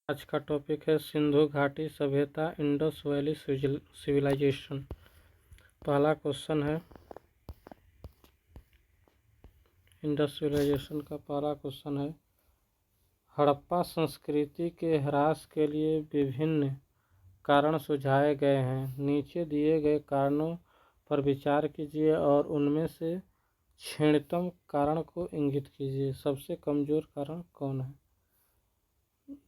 आज का टॉपिक है सिंधु घाटी सभ्यता, इंडस वैली सिविलाइजेशन। पहला क्वेश्चन है इंडस सिविलाइजेशन का पहला क्वेश्चन है, हड़प्पा संस्कृति के ह्रास के लिए विभिन्न कारण सुझाए गए हैं। नीचे दिए गए कारणों पर विचार कीजिए और उनमें से क्षीणतम कारण को इंगित कीजिए। सबसे कमजोर कारण कौन है?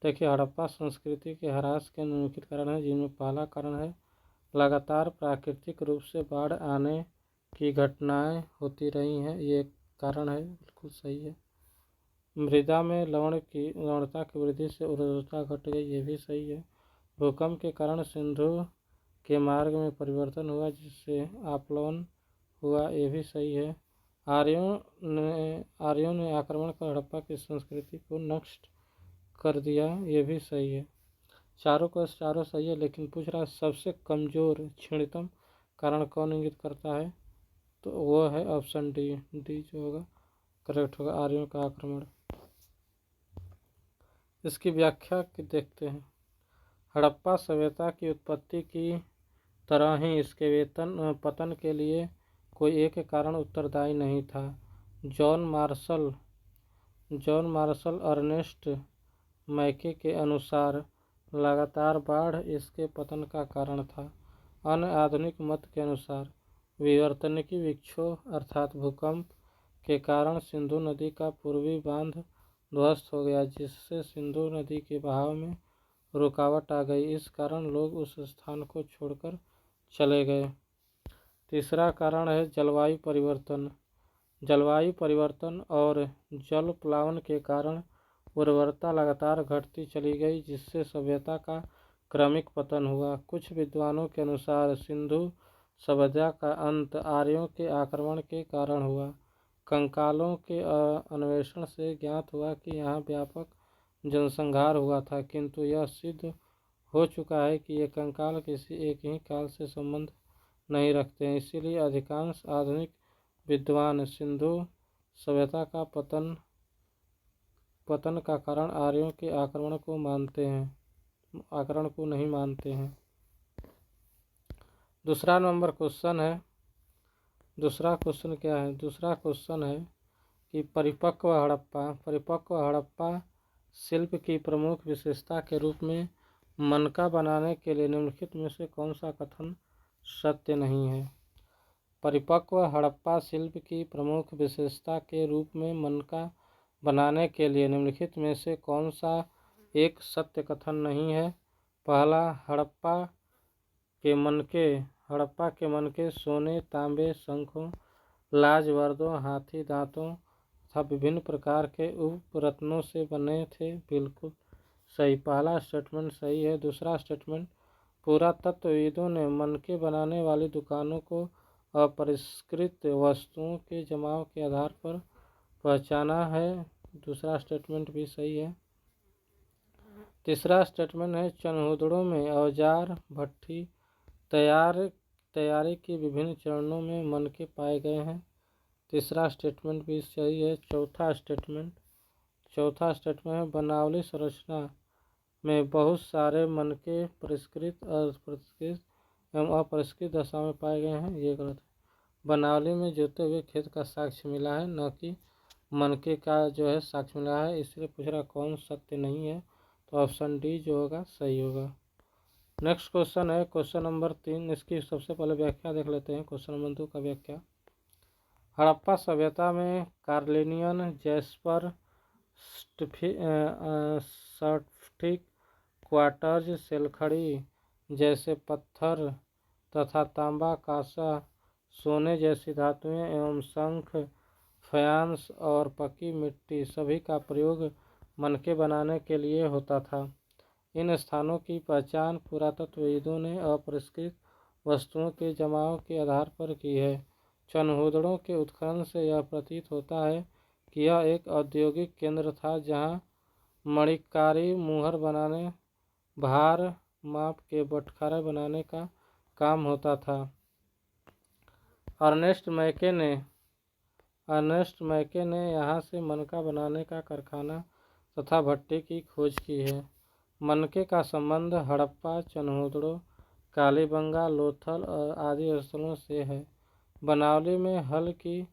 देखिए, हड़प्पा संस्कृति के ह्रास के निम्नलिखित कारण हैं, जिनमें पहला कारण है लगातार प्राकृतिक रूप से बाढ़ आने की घटनाएं होती रही हैं। ये एक कारण है, बिल्कुल सही है। मृदा में लवणता की वृद्धि से उर्वरता घट गई, ये भी सही है। भूकंप के कारण सिंधु के मार्ग में परिवर्तन हुआ, जिससे आप्लावन हुआ, ये भी सही है। आर्यों ने आक्रमण कर हड़प्पा की संस्कृति को नष्ट कर दिया, ये भी सही है। चारों सही है, लेकिन पूछ रहा है सबसे कमजोर क्षीणतम कारण कौन इंगित करता है, तो वो है ऑप्शन डी जो होगा करेक्ट होगा, आर्यों का आक्रमण। इसकी व्याख्या देखते हैं। हड़प्पा सभ्यता की उत्पत्ति की तरह ही इसके पतन के लिए कोई एक कारण उत्तरदायी नहीं था। जॉन मार्शल अर्नेस्ट मैके के अनुसार लगातार बाढ़ इसके पतन का कारण था। अन्य आधुनिक मत के अनुसार विवर्तनिकी विक्षोभ अर्थात भूकंप के कारण सिंधु नदी का पूर्वी बांध ध्वस्त हो गया, जिससे सिंधु नदी के बहाव में रुकावट आ गई। इस कारण लोग उस स्थान को छोड़कर चले गए। तीसरा कारण है जलवायु परिवर्तन और जल प्लावन के कारण उर्वरता लगातार घटती चली गई, जिससे सभ्यता का क्रमिक पतन हुआ। कुछ विद्वानों के अनुसार सिंधु सभ्यता का अंत आर्यों के आक्रमण के कारण हुआ। कंकालों के अन्वेषण से ज्ञात हुआ कि यहाँ व्यापक जनसंहार हुआ था, किंतु यह सिद्ध हो चुका है कि ये कंकाल किसी एक ही काल से संबंध नहीं रखते हैं। इसीलिए अधिकांश आधुनिक विद्वान सिंधु सभ्यता का पतन का कारण आर्यों के आक्रमण को नहीं मानते हैं। दूसरा क्वेश्चन क्या है? दूसरा क्वेश्चन है कि परिपक्व हड़प्पा शिल्प की प्रमुख विशेषता के रूप में मनका बनाने के लिए निम्नलिखित में से कौन सा कथन सत्य नहीं है? परिपक्व हड़प्पा शिल्प की प्रमुख विशेषता के रूप में मनका बनाने के लिए निम्नलिखित में से कौन सा एक सत्य कथन नहीं है? पहला, हड़प्पा के मनके सोने, तांबे, शंखों, लाजवर्दों, हाथी दांतों तथा विभिन्न प्रकार के उपरत्नों से बने थे। बिल्कुल सही, पहला स्टेटमेंट सही है। दूसरा स्टेटमेंट, पुरातत्वविदों ने मनके बनाने वाली दुकानों को अपरिष्कृत वस्तुओं के जमाव के आधार पर पहचाना है। दूसरा स्टेटमेंट भी सही है। तीसरा स्टेटमेंट है, चनहुदड़ों में औजार भट्ठी तैयारी के विभिन्न चरणों में मनके पाए गए हैं। तीसरा स्टेटमेंट भी सही है। चौथा स्टेटमेंट है, बनावली संरचना में बहुत सारे मनके परिष्कृत एवं अपरिष्कृत दशा में पाए गए हैं, ये गलत है। बनावली में जोते हुए खेत का साक्ष्य मिला है, न कि मनके का जो है साक्ष्य मिला है। इसलिए पूछ रहा कौन सत्य नहीं है, तो ऑप्शन डी जो होगा सही होगा। नेक्स्ट क्वेश्चन है क्वेश्चन नंबर 3। इसकी सबसे पहले व्याख्या देख लेते हैं। क्वेश्चन नंबर 2 का व्याख्या, हड़प्पा सभ्यता में कार्लिनियन, जैस्पर, स्फटिक, क्वार्ट्ज, सेलखड़ी जैसे पत्थर तथा तांबा, कांसा, सोने जैसी धातुएं एवं शंख, फयांस और पकी मिट्टी सभी का प्रयोग मनके बनाने के लिए होता था। इन स्थानों की पहचान पुरातत्वविदों ने अपरिष्कृत वस्तुओं के जमाव के आधार पर की है। चनहुदड़ों के उत्खनन से यह प्रतीत होता है कि यह एक औद्योगिक केंद्र था, जहां मणिकारी मुहर बनाने, भार माप के बटखारे बनाने का काम होता था। अर्नेस्ट मैके ने यहाँ से मनका बनाने का कारखाना तथा भट्टी की खोज की है। मनके का संबंध हड़प्पा, चन्होदड़ो, कालीबंगा, लोथल आदि स्थलों से है। बनावली में हल की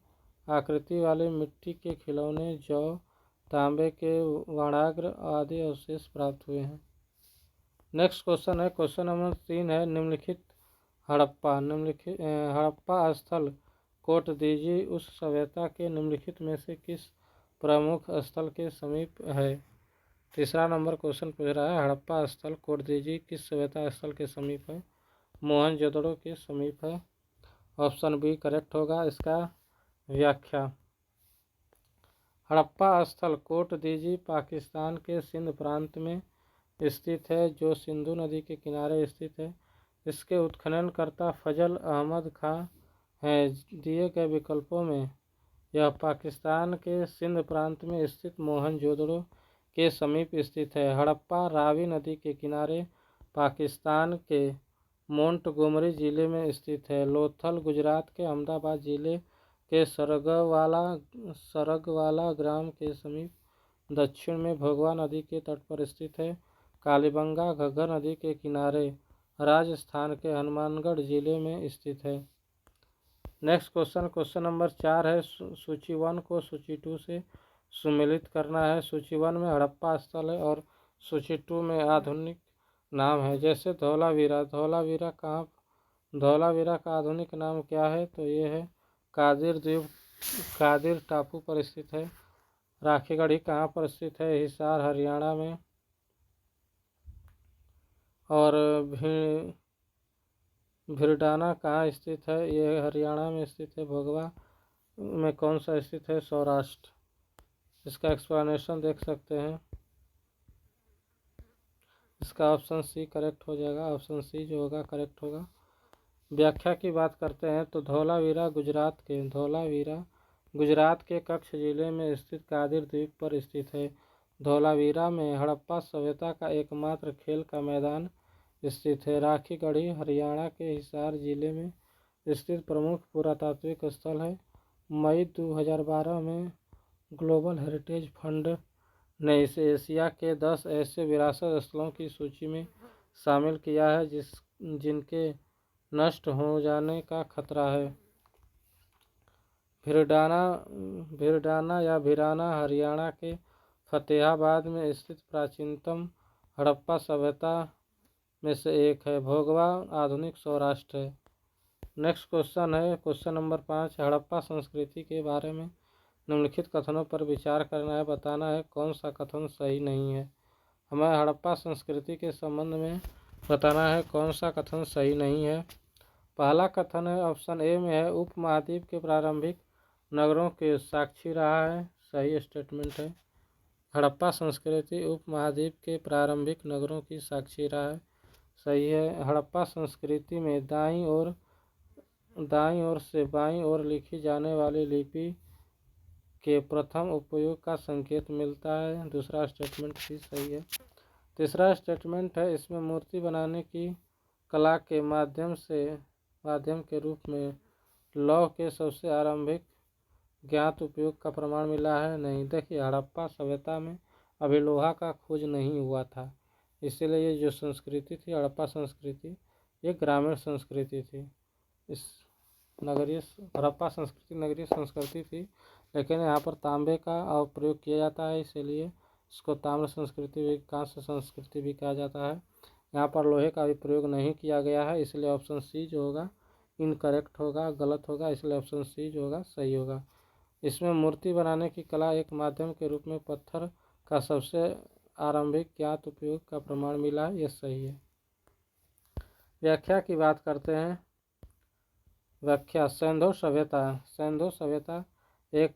आकृति वाले मिट्टी के खिलौने, जौ, तांबे के वर्णाग्र आदि अवशेष प्राप्त हुए हैं। नेक्स्ट क्वेश्चन है, क्वेश्चन नंबर 3 है, निम्नलिखित हड़प्पा स्थल कोट दीजिए उस सभ्यता के निम्नलिखित में से किस प्रमुख स्थल के समीप है। तीसरा नंबर क्वेश्चन पूछ रहा है, हड़प्पा स्थल कोट दीजिए किस सभ्यता स्थल के समीप है। मोहनजोदड़ो के समीप है। ऑप्शन बी करेक्ट होगा। इसका व्याख्या, हड़प्पा स्थल कोट दीजी पाकिस्तान के सिंध प्रांत में स्थित है, जो सिंधु नदी के किनारे स्थित है। इसके उत्खननकर्ता फजल अहमद खां हैं। दिए गए विकल्पों में यह पाकिस्तान के सिंध प्रांत में स्थित मोहनजोदड़ो के समीप स्थित है। हड़प्पा रावी नदी के किनारे पाकिस्तान के मोंटगोमरी जिले में स्थित है। लोथल गुजरात के अहमदाबाद जिले के सरगवाला ग्राम के समीप दक्षिण में भोगवा नदी के तट पर स्थित है। कालीबंगा घग्गर नदी के किनारे राजस्थान के हनुमानगढ़ जिले में स्थित है। नेक्स्ट क्वेश्चन, क्वेश्चन नंबर 4 है, सूची 1 को सूची 2 से सुमेलित करना है। सूची 1 में हड़प्पा स्थल है और सूची 2 में आधुनिक नाम है। जैसे धौलावीरा, धौलावीरा का आधुनिक नाम क्या है, तो ये है कादिर द्वीप, कादिर टापू पर स्थित है। राखीगढ़ी कहाँ पर स्थित है, हिसार हरियाणा में। और भिरडाना कहाँ स्थित है, ये हरियाणा में स्थित है। भोगवा में कौन सा स्थित है, सौराष्ट्र। इसका एक्सप्लेनेशन देख सकते हैं। इसका ऑप्शन सी करेक्ट हो जाएगा। ऑप्शन सी जो होगा करेक्ट होगा। व्याख्या की बात करते हैं तो धौलावीरा गुजरात के कच्छ जिले में स्थित कादिर द्वीप पर स्थित है। धौलावीरा में हड़प्पा सभ्यता का एकमात्र खेल का मैदान स्थित है। राखीगढ़ी हरियाणा के हिसार जिले में स्थित प्रमुख पुरातात्विक स्थल है। मई 2012 में ग्लोबल हेरिटेज फंड ने इसे एशिया के 10 ऐसे विरासत स्थलों की सूची में शामिल किया है जिनके नष्ट हो जाने का खतरा है। भिरडाना या भिराना हरियाणा के फतेहाबाद में स्थित प्राचीनतम हड़प्पा सभ्यता में से एक है। भोगवा आधुनिक सौराष्ट्र है। नेक्स्ट क्वेश्चन है, क्वेश्चन नंबर 5, हड़प्पा संस्कृति के बारे में निम्नलिखित कथनों पर विचार करना है। बताना है कौन सा कथन सही नहीं है। हमें हड़प्पा संस्कृति के संबंध में बताना है कौन सा कथन सही नहीं है। पहला कथन है, ऑप्शन ए में है, उपमहाद्वीप के प्रारंभिक नगरों के साक्षी रहा है। सही स्टेटमेंट है। हड़प्पा संस्कृति उपमहाद्वीप के प्रारंभिक नगरों की साक्षी रहा है। सही है। हड़प्पा संस्कृति में दाईं ओर से बाईं ओर लिखी जाने वाली लिपि के प्रथम उपयोग का संकेत मिलता है। दूसरा स्टेटमेंट भी सही है। तीसरा स्टेटमेंट है, इसमें मूर्ति बनाने की कला के माध्यम के रूप में लौह के सबसे आरंभिक ज्ञात उपयोग का प्रमाण मिला है। नहीं, देखिए हड़प्पा सभ्यता में अभी लोहा का खोज नहीं हुआ था, इसीलिए ये जो संस्कृति थी हड़प्पा संस्कृति ये ग्रामीण संस्कृति थी। इस नगरीय हड़प्पा संस्कृति नगरीय संस्कृति थी, लेकिन यहाँ पर तांबे का प्रयोग किया जाता है, इसीलिए इसको ताम्र संस्कृति भी, कांस्य संस्कृति भी कहा जाता है। यहाँ पर लोहे का भी प्रयोग नहीं किया गया है, इसलिए ऑप्शन सी जो होगा इनकरेक्ट होगा, गलत होगा। इसलिए ऑप्शन सी जो होगा सही होगा। इसमें मूर्ति बनाने की कला एक माध्यम के रूप में पत्थर का सबसे आरंभिक ज्ञात उपयोग का प्रमाण मिला है, यह सही है। व्याख्या की बात करते हैं। व्याख्या, सैंधव सभ्यता एक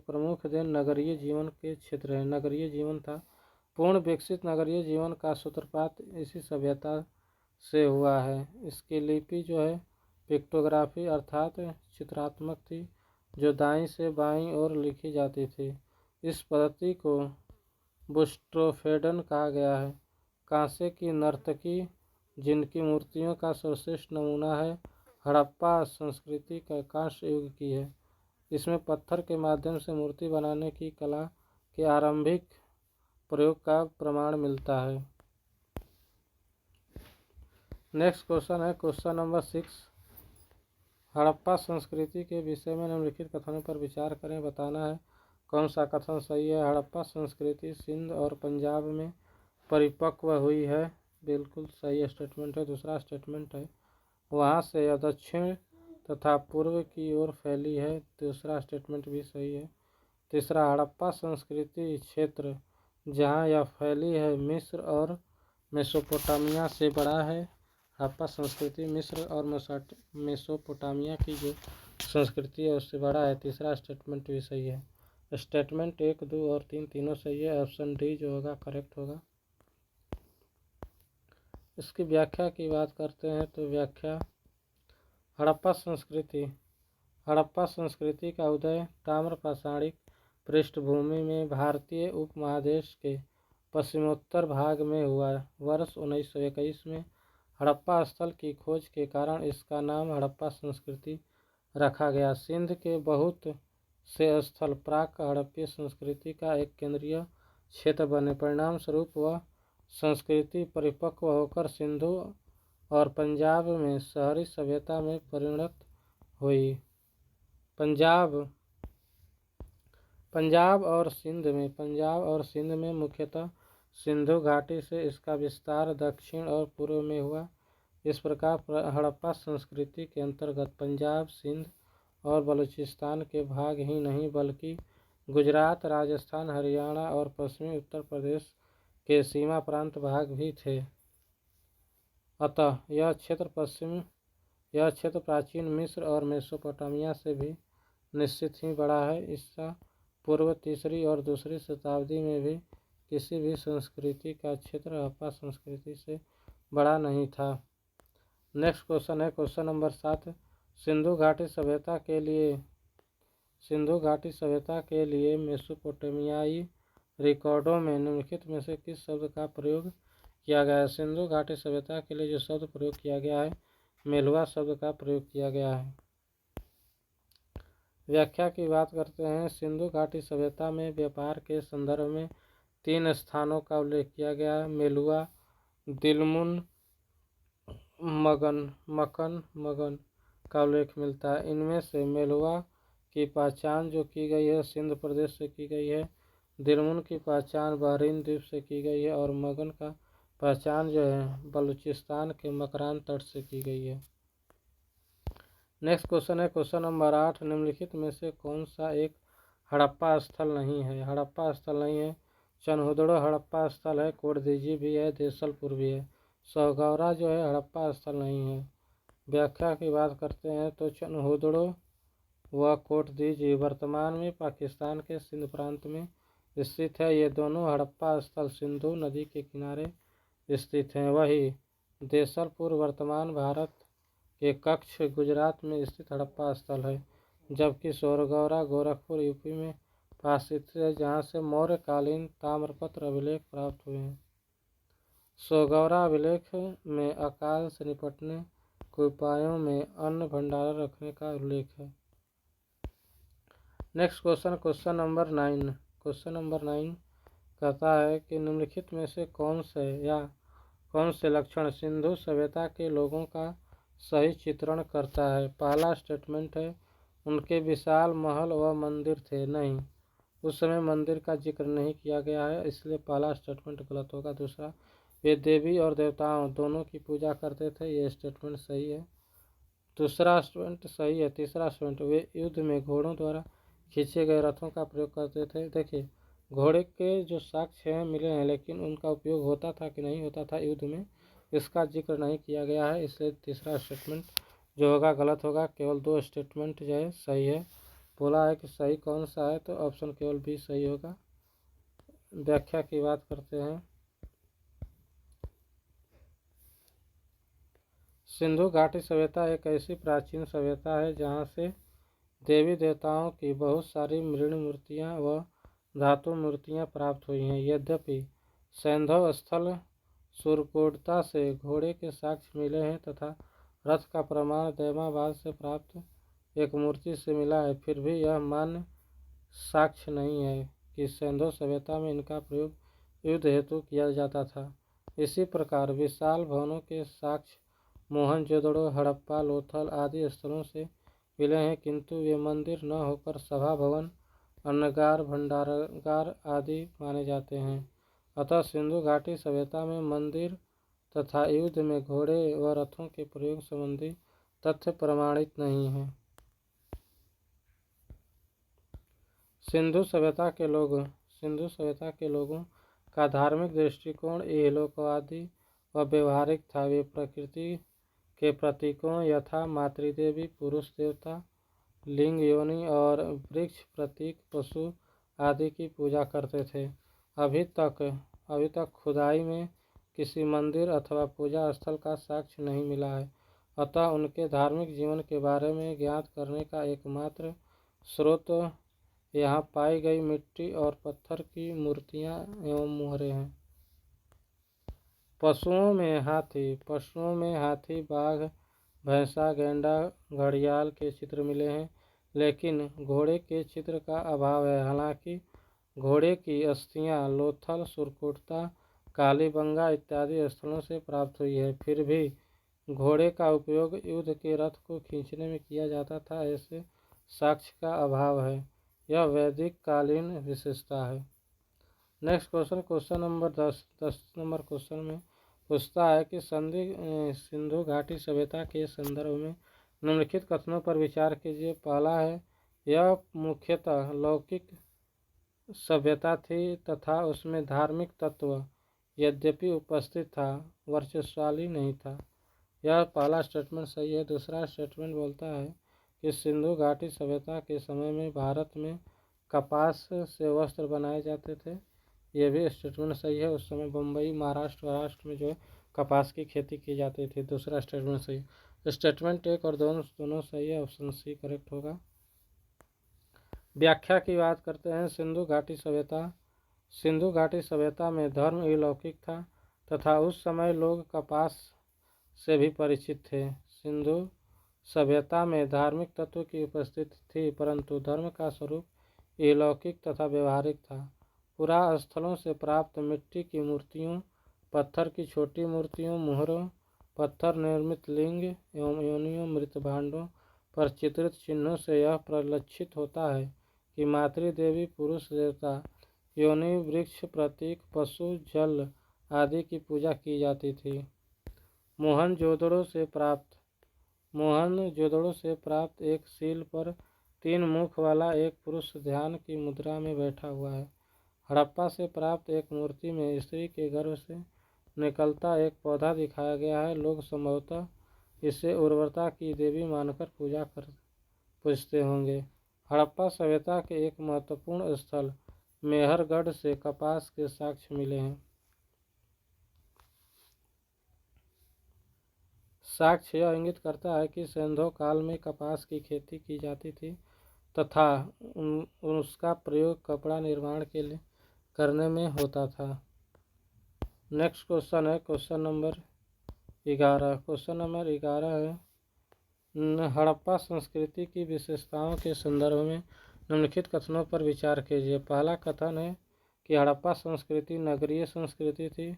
प्रमुख देन नगरीय जीवन के क्षेत्र है। नगरीय जीवन था। पूर्ण विकसित नगरीय जीवन का सूत्रपात इसी सभ्यता से हुआ है। इसकी लिपि जो है पिक्टोग्राफी अर्थात चित्रात्मक थी, जो दाईं से बाईं ओर लिखी जाती थी। इस पद्धति को बुस्ट्रोफेडन कहा गया है। कांसे की नर्तकी, जिनकी मूर्तियों का सर्वश्रेष्ठ नमूना है, हड़प्पा संस्कृति का कांस्य युग की है। इसमें पत्थर के माध्यम से मूर्ति बनाने की कला के आरंभिक प्रयोग का प्रमाण मिलता है। नेक्स्ट क्वेश्चन है क्वेश्चन नंबर 6। हड़प्पा संस्कृति के विषय में निम्नलिखित कथनों पर विचार करें। बताना है कौन सा कथन सही है। हड़प्पा संस्कृति सिंध और पंजाब में परिपक्व हुई है, बिल्कुल सही स्टेटमेंट है। दूसरा स्टेटमेंट है वहाँ से यह दक्षिण तथा पूर्व की ओर फैली है, दूसरा स्टेटमेंट भी सही है। तीसरा, हड़प्पा संस्कृति क्षेत्र जहाँ यह फैली है मिस्र और मेसोपोटामिया से बड़ा है। हड़प्पा संस्कृति मिस्र और मेसोपोटामिया की जो संस्कृति है उससे बड़ा है, तीसरा स्टेटमेंट भी सही है। स्टेटमेंट 1, 2 और 3 तीनों सही है। ऑप्शन डी जो होगा करेक्ट होगा। इसकी व्याख्या की बात करते हैं तो व्याख्या, हड़प्पा संस्कृति का उदय ताम्रपाषाणिक पृष्ठभूमि में भारतीय उपमहादेश के पश्चिमोत्तर भाग में हुआ। वर्ष 1921 में हड़प्पा स्थल की खोज के कारण इसका नाम हड़प्पा संस्कृति रखा गया। सिंध के बहुत से स्थल प्राक हड़प्पीय संस्कृति का एक केंद्रीय क्षेत्र बने। परिणाम स्वरूप वह संस्कृति परिपक्व होकर सिंधु और पंजाब में शहरी सभ्यता में परिणत हुई। पंजाब और सिंध में मुख्यतः सिंधु घाटी से इसका विस्तार दक्षिण और पूर्व में हुआ। इस प्रकार हड़प्पा संस्कृति के अंतर्गत पंजाब, सिंध और बलूचिस्तान के भाग ही नहीं बल्कि गुजरात, राजस्थान, हरियाणा और पश्चिमी उत्तर प्रदेश के सीमा प्रांत भाग भी थे। अतः यह क्षेत्र प्राचीन मिस्र और मेसोपोटामिया से भी निश्चित ही बड़ा है। इसका पूर्व तीसरी और दूसरी शताब्दी में भी किसी भी संस्कृति का क्षेत्र हड़प्पा संस्कृति से बड़ा नहीं था। नेक्स्ट क्वेश्चन है क्वेश्चन नंबर 7। सिंधु घाटी सभ्यता के लिए मेसोपोटामियाई रिकॉर्डों में निम्नलिखित में से किस शब्द का प्रयोग किया गया है। सिंधु घाटी सभ्यता के लिए जो शब्द प्रयोग किया गया है मेलुआ शब्द का प्रयोग किया गया है। व्याख्या की बात करते हैं। सिंधु घाटी सभ्यता में व्यापार के संदर्भ में 3 स्थानों का उल्लेख किया गया है। मेलुआ, दिलमुन, मगन का उल्लेख मिलता है। इनमें से मेलुआ की पहचान जो की गई है सिंध प्रदेश से की गई है, दिलमुन की पहचान बहरीन द्वीप से की गई है और मगन का पहचान जो है बलूचिस्तान के मकरान तट से की गई है। नेक्स्ट क्वेश्चन है क्वेश्चन नंबर 8। निम्नलिखित में से कौन सा एक हड़प्पा स्थल नहीं है। हड़प्पा स्थल नहीं है। चनहुदड़ो हड़प्पा स्थल है, कोटदीजी भी है, देसलपुर भी है। सौगौरा जो है हड़प्पा स्थल नहीं है। व्याख्या की बात करते हैं तो चनहुदड़ो व कोटदीजी वर्तमान में पाकिस्तान के सिंध प्रांत में स्थित है। ये दोनों हड़प्पा स्थल सिंधु नदी के किनारे स्थित हैं। वही देसलपुर वर्तमान भारत के कच्छ गुजरात में स्थित हड़प्पा स्थल है, जबकि सौगौरा गोरखपुर यूपी में पास स्थित है, जहाँ से मौर्यकालीन ताम्रपत्र अभिलेख प्राप्त हुए हैं। सौगौरा अभिलेख में अकाल से निपटने के उपायों में अन्न भंडार रखने का उल्लेख है। Next question number 9। Question number 9 कहता है कि निम्नलिखित में से कौन से लक्षण सिंधु सभ्यता के लोगों का सही चित्रण करता है। पहला स्टेटमेंट है उनके विशाल महल व मंदिर थे। नहीं, उस समय मंदिर का जिक्र नहीं किया गया है, इसलिए पहला स्टेटमेंट गलत होगा। दूसरा, वे देवी और देवताओं दोनों की पूजा करते थे। ये स्टेटमेंट सही है, दूसरा स्टेटमेंट सही है। तीसरा स्टेटमेंट, वे युद्ध में घोड़ों द्वारा खींचे गए रथों का प्रयोग करते थे। देखिए, घोड़े के जो साक्ष्य हैं मिले हैं, लेकिन उनका उपयोग होता था कि नहीं होता था युद्ध में, इसका जिक्र नहीं किया गया है, इसलिए तीसरा स्टेटमेंट जो होगा गलत होगा। केवल 2 स्टेटमेंट जो है सही है। बोला है कि सही कौन सा है, तो ऑप्शन केवल बी सही होगा। व्याख्या की बात करते हैं। सिंधु घाटी सभ्यता एक ऐसी प्राचीन सभ्यता है जहाँ से देवी देवताओं की बहुत सारी मृण मूर्तियाँ व धातु मूर्तियाँ प्राप्त हुई हैं। यद्यपि सैंधव स्थल सुरकोटता से घोड़े के साक्ष्य मिले हैं तथा रथ का प्रमाण दैमाबाद से प्राप्त एक मूर्ति से मिला है, फिर भी यह मान्य साक्ष्य नहीं है कि सैंधव सभ्यता में इनका प्रयोग युद्ध हेतु किया जाता था। इसी प्रकार विशाल भवनों के साक्ष्य मोहनजोदड़ो, हड़प्पा, लोथल आदि स्थलों से मिले हैं, किंतु वे मंदिर न होकर सभा भवन, अन्नगार, भंडारागार आदि माने जाते हैं। अतः सिंधु घाटी सभ्यता में मंदिर तथा युद्ध में घोड़े व रथों के प्रयोग संबंधी तथ्य प्रमाणित नहीं है। सिंधु सभ्यता के लोगों का धार्मिक दृष्टिकोण इहलोकवादी व व्यवहारिक था। वे प्रकृति के प्रतीकों यथा मातृदेवी, पुरुष देवता, लिंग, योनि और वृक्ष प्रतीक, पशु आदि की पूजा करते थे। अभी तक खुदाई में किसी मंदिर अथवा पूजा स्थल का साक्ष्य नहीं मिला है। अतः उनके धार्मिक जीवन के बारे में ज्ञात करने का एकमात्र स्रोत यहाँ पाई गई मिट्टी और पत्थर की मूर्तियाँ एवं मुहरें हैं। पशुओं में हाथी, बाघ, भैंसा, गैंडा, घड़ियाल के चित्र मिले हैं, लेकिन घोड़े के चित्र का अभाव है। हालांकि घोड़े की अस्थियां लोथल, सुरकोटता, कालीबंगा इत्यादि स्थलों से प्राप्त हुई है। फिर भी घोड़े का उपयोग युद्ध के रथ को खींचने में किया जाता था, ऐसे साक्ष्य का अभाव है। यह वैदिक कालीन विशेषता है। Next question number 10 number question में पूछता है कि सिंधु घाटी सभ्यता के संदर्भ में निम्नलिखित कथनों पर विचार कीजिए। पहला है, यह मुख्यतः लौकिक सभ्यता थी तथा उसमें धार्मिक तत्व यद्यपि उपस्थित था, वर्चस्वशाली नहीं था। यह पहला स्टेटमेंट सही है। दूसरा स्टेटमेंट बोलता है कि सिंधु घाटी सभ्यता के समय में भारत में कपास से वस्त्र बनाए जाते थे। यह भी स्टेटमेंट सही है। उस समय बम्बई, महाराष्ट्र में जो है कपास की खेती की जाती थी। दूसरा स्टेटमेंट सही है। स्टेटमेंट एक और दोनों सही है। ऑप्शन सी करेक्ट होगा। व्याख्या की बात करते हैं। सिंधु घाटी सभ्यता में धर्म अलौकिक था तथा उस समय लोग कपास से भी परिचित थे। सिंधु सभ्यता में धार्मिक तत्व की उपस्थिति थी, परंतु धर्म का स्वरूप अलौकिक तथा व्यवहारिक था। पुरा स्थलों से प्राप्त मिट्टी की मूर्तियों, पत्थर की छोटी मूर्तियों, मुहरों, पत्थर निर्मित लिंग एवं योनियों, मृत भांडों पर चित्रित चिन्हों से यह परिलक्षित होता है कि मातृदेवी, पुरुष देवता, योनि, वृक्ष प्रतीक, पशु, जल आदि की पूजा की जाती थी। मोहनजोदड़ो से प्राप्त एक सील पर 3 मुख वाला एक पुरुष ध्यान की मुद्रा में बैठा हुआ है। हड़प्पा से प्राप्त एक मूर्ति में स्त्री के गर्भ से निकलता एक पौधा दिखाया गया है। लोग संभवतः इसे उर्वरता की देवी मानकर पूजते होंगे। हड़प्पा सभ्यता के एक महत्वपूर्ण स्थल मेहरगढ़ से कपास के साक्ष्य मिले हैं। साक्ष्य यह इंगित करता है कि सिंधु काल में कपास की खेती की जाती थी तथा उसका प्रयोग कपड़ा निर्माण के लिए करने में होता था। नेक्स्ट क्वेश्चन है क्वेश्चन नंबर 11। क्वेश्चन नंबर 11 है, हड़प्पा संस्कृति की विशेषताओं के संदर्भ में निम्नलिखित कथनों पर विचार कीजिए। पहला कथन है कि हड़प्पा संस्कृति नगरीय संस्कृति थी।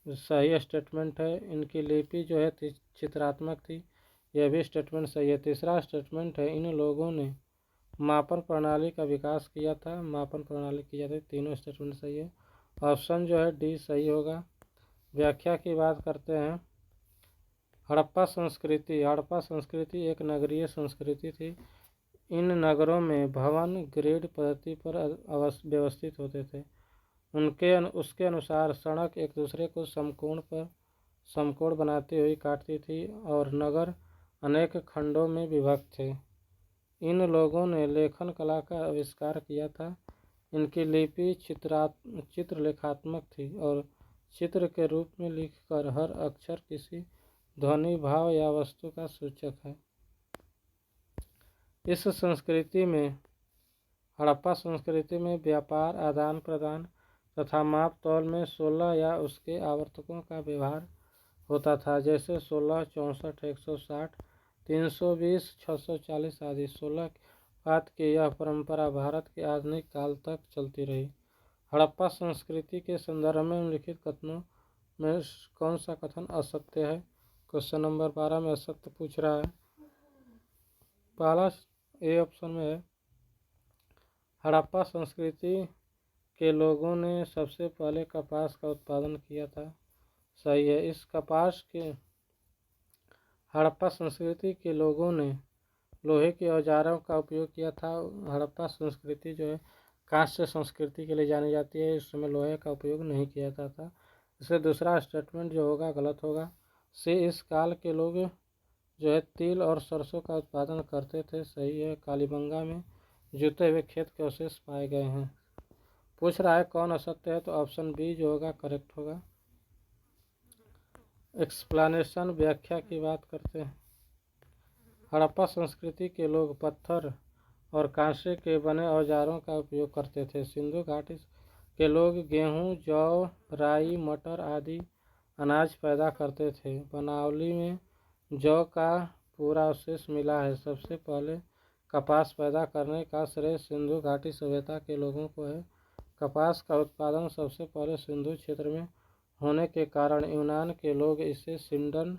सही स्टेटमेंट है। इनकी लिपि जो है चित्रात्मक थी। यह भी स्टेटमेंट सही है। तीसरा स्टेटमेंट है, इन लोगों ने मापन प्रणाली का विकास किया था। मापन प्रणाली की जाती। तीनों स्टेटमेंट सही है। ऑप्शन जो है डी सही होगा। व्याख्या की बात करते हैं। हड़प्पा संस्कृति एक नगरीय संस्कृति थी। इन नगरों में भवन ग्रिड पद्धति पर व्यवस्थित होते थे। उसके अनुसार सड़क एक दूसरे को समकोण बनाती हुई काटती थी और नगर अनेक खंडों में विभक्त थे। इन लोगों ने लेखन कला का आविष्कार किया था। इनकी लिपि चित्रलेखात्मक थी और चित्र के रूप में लिखकर हर अक्षर किसी ध्वनि, भाव या वस्तु का सूचक है। इस संस्कृति में हड़प्पा संस्कृति में व्यापार, आदान प्रदान तथा माप तौल में 16 या उसके आवर्तकों का व्यवहार होता था, जैसे 16, 64, 160, 320, 640 आदि। 16 बात की यह परंपरा भारत के आधुनिक काल तक चलती रही। हड़प्पा संस्कृति के संदर्भ में निम्नलिखित कथनों में कौन सा कथन असत्य है? क्वेश्चन नंबर 12 में असत्य पूछ रहा है। पहला ए ऑप्शन में है, हड़प्पा संस्कृति के लोगों ने सबसे पहले कपास का उत्पादन किया था। सही है। इस कपास के हड़प्पा संस्कृति के लोगों ने लोहे के औजारों का उपयोग किया था। हड़प्पा संस्कृति जो है कांस्य संस्कृति के लिए जानी जाती है, इस समय लोहे का उपयोग नहीं किया जाता था। इससे दूसरा स्टेटमेंट जो होगा गलत होगा। से इस काल के लोग जो है तिल और सरसों का उत्पादन करते थे। सही है। कालीबंगा में जूते हुए खेत के अवशेष पाए गए हैं। पूछ रहा है कौन असत्य है, तो ऑप्शन बी जो होगा करेक्ट होगा। एक्सप्लेनेशन व्याख्या की बात करते हैं। हड़प्पा संस्कृति के लोग पत्थर और कांसे के बने औजारों का उपयोग करते थे। सिंधु घाटी के लोग गेहूं, जौ, राई, मटर आदि अनाज पैदा करते थे। बनावली में जौ का पूरा अवशेष मिला है। सबसे पहले कपास पैदा करने का श्रेय सिंधु घाटी सभ्यता के लोगों को है। कपास का उत्पादन सबसे पहले सिंधु क्षेत्र में होने के कारण यूनान के लोग इसे सिंडन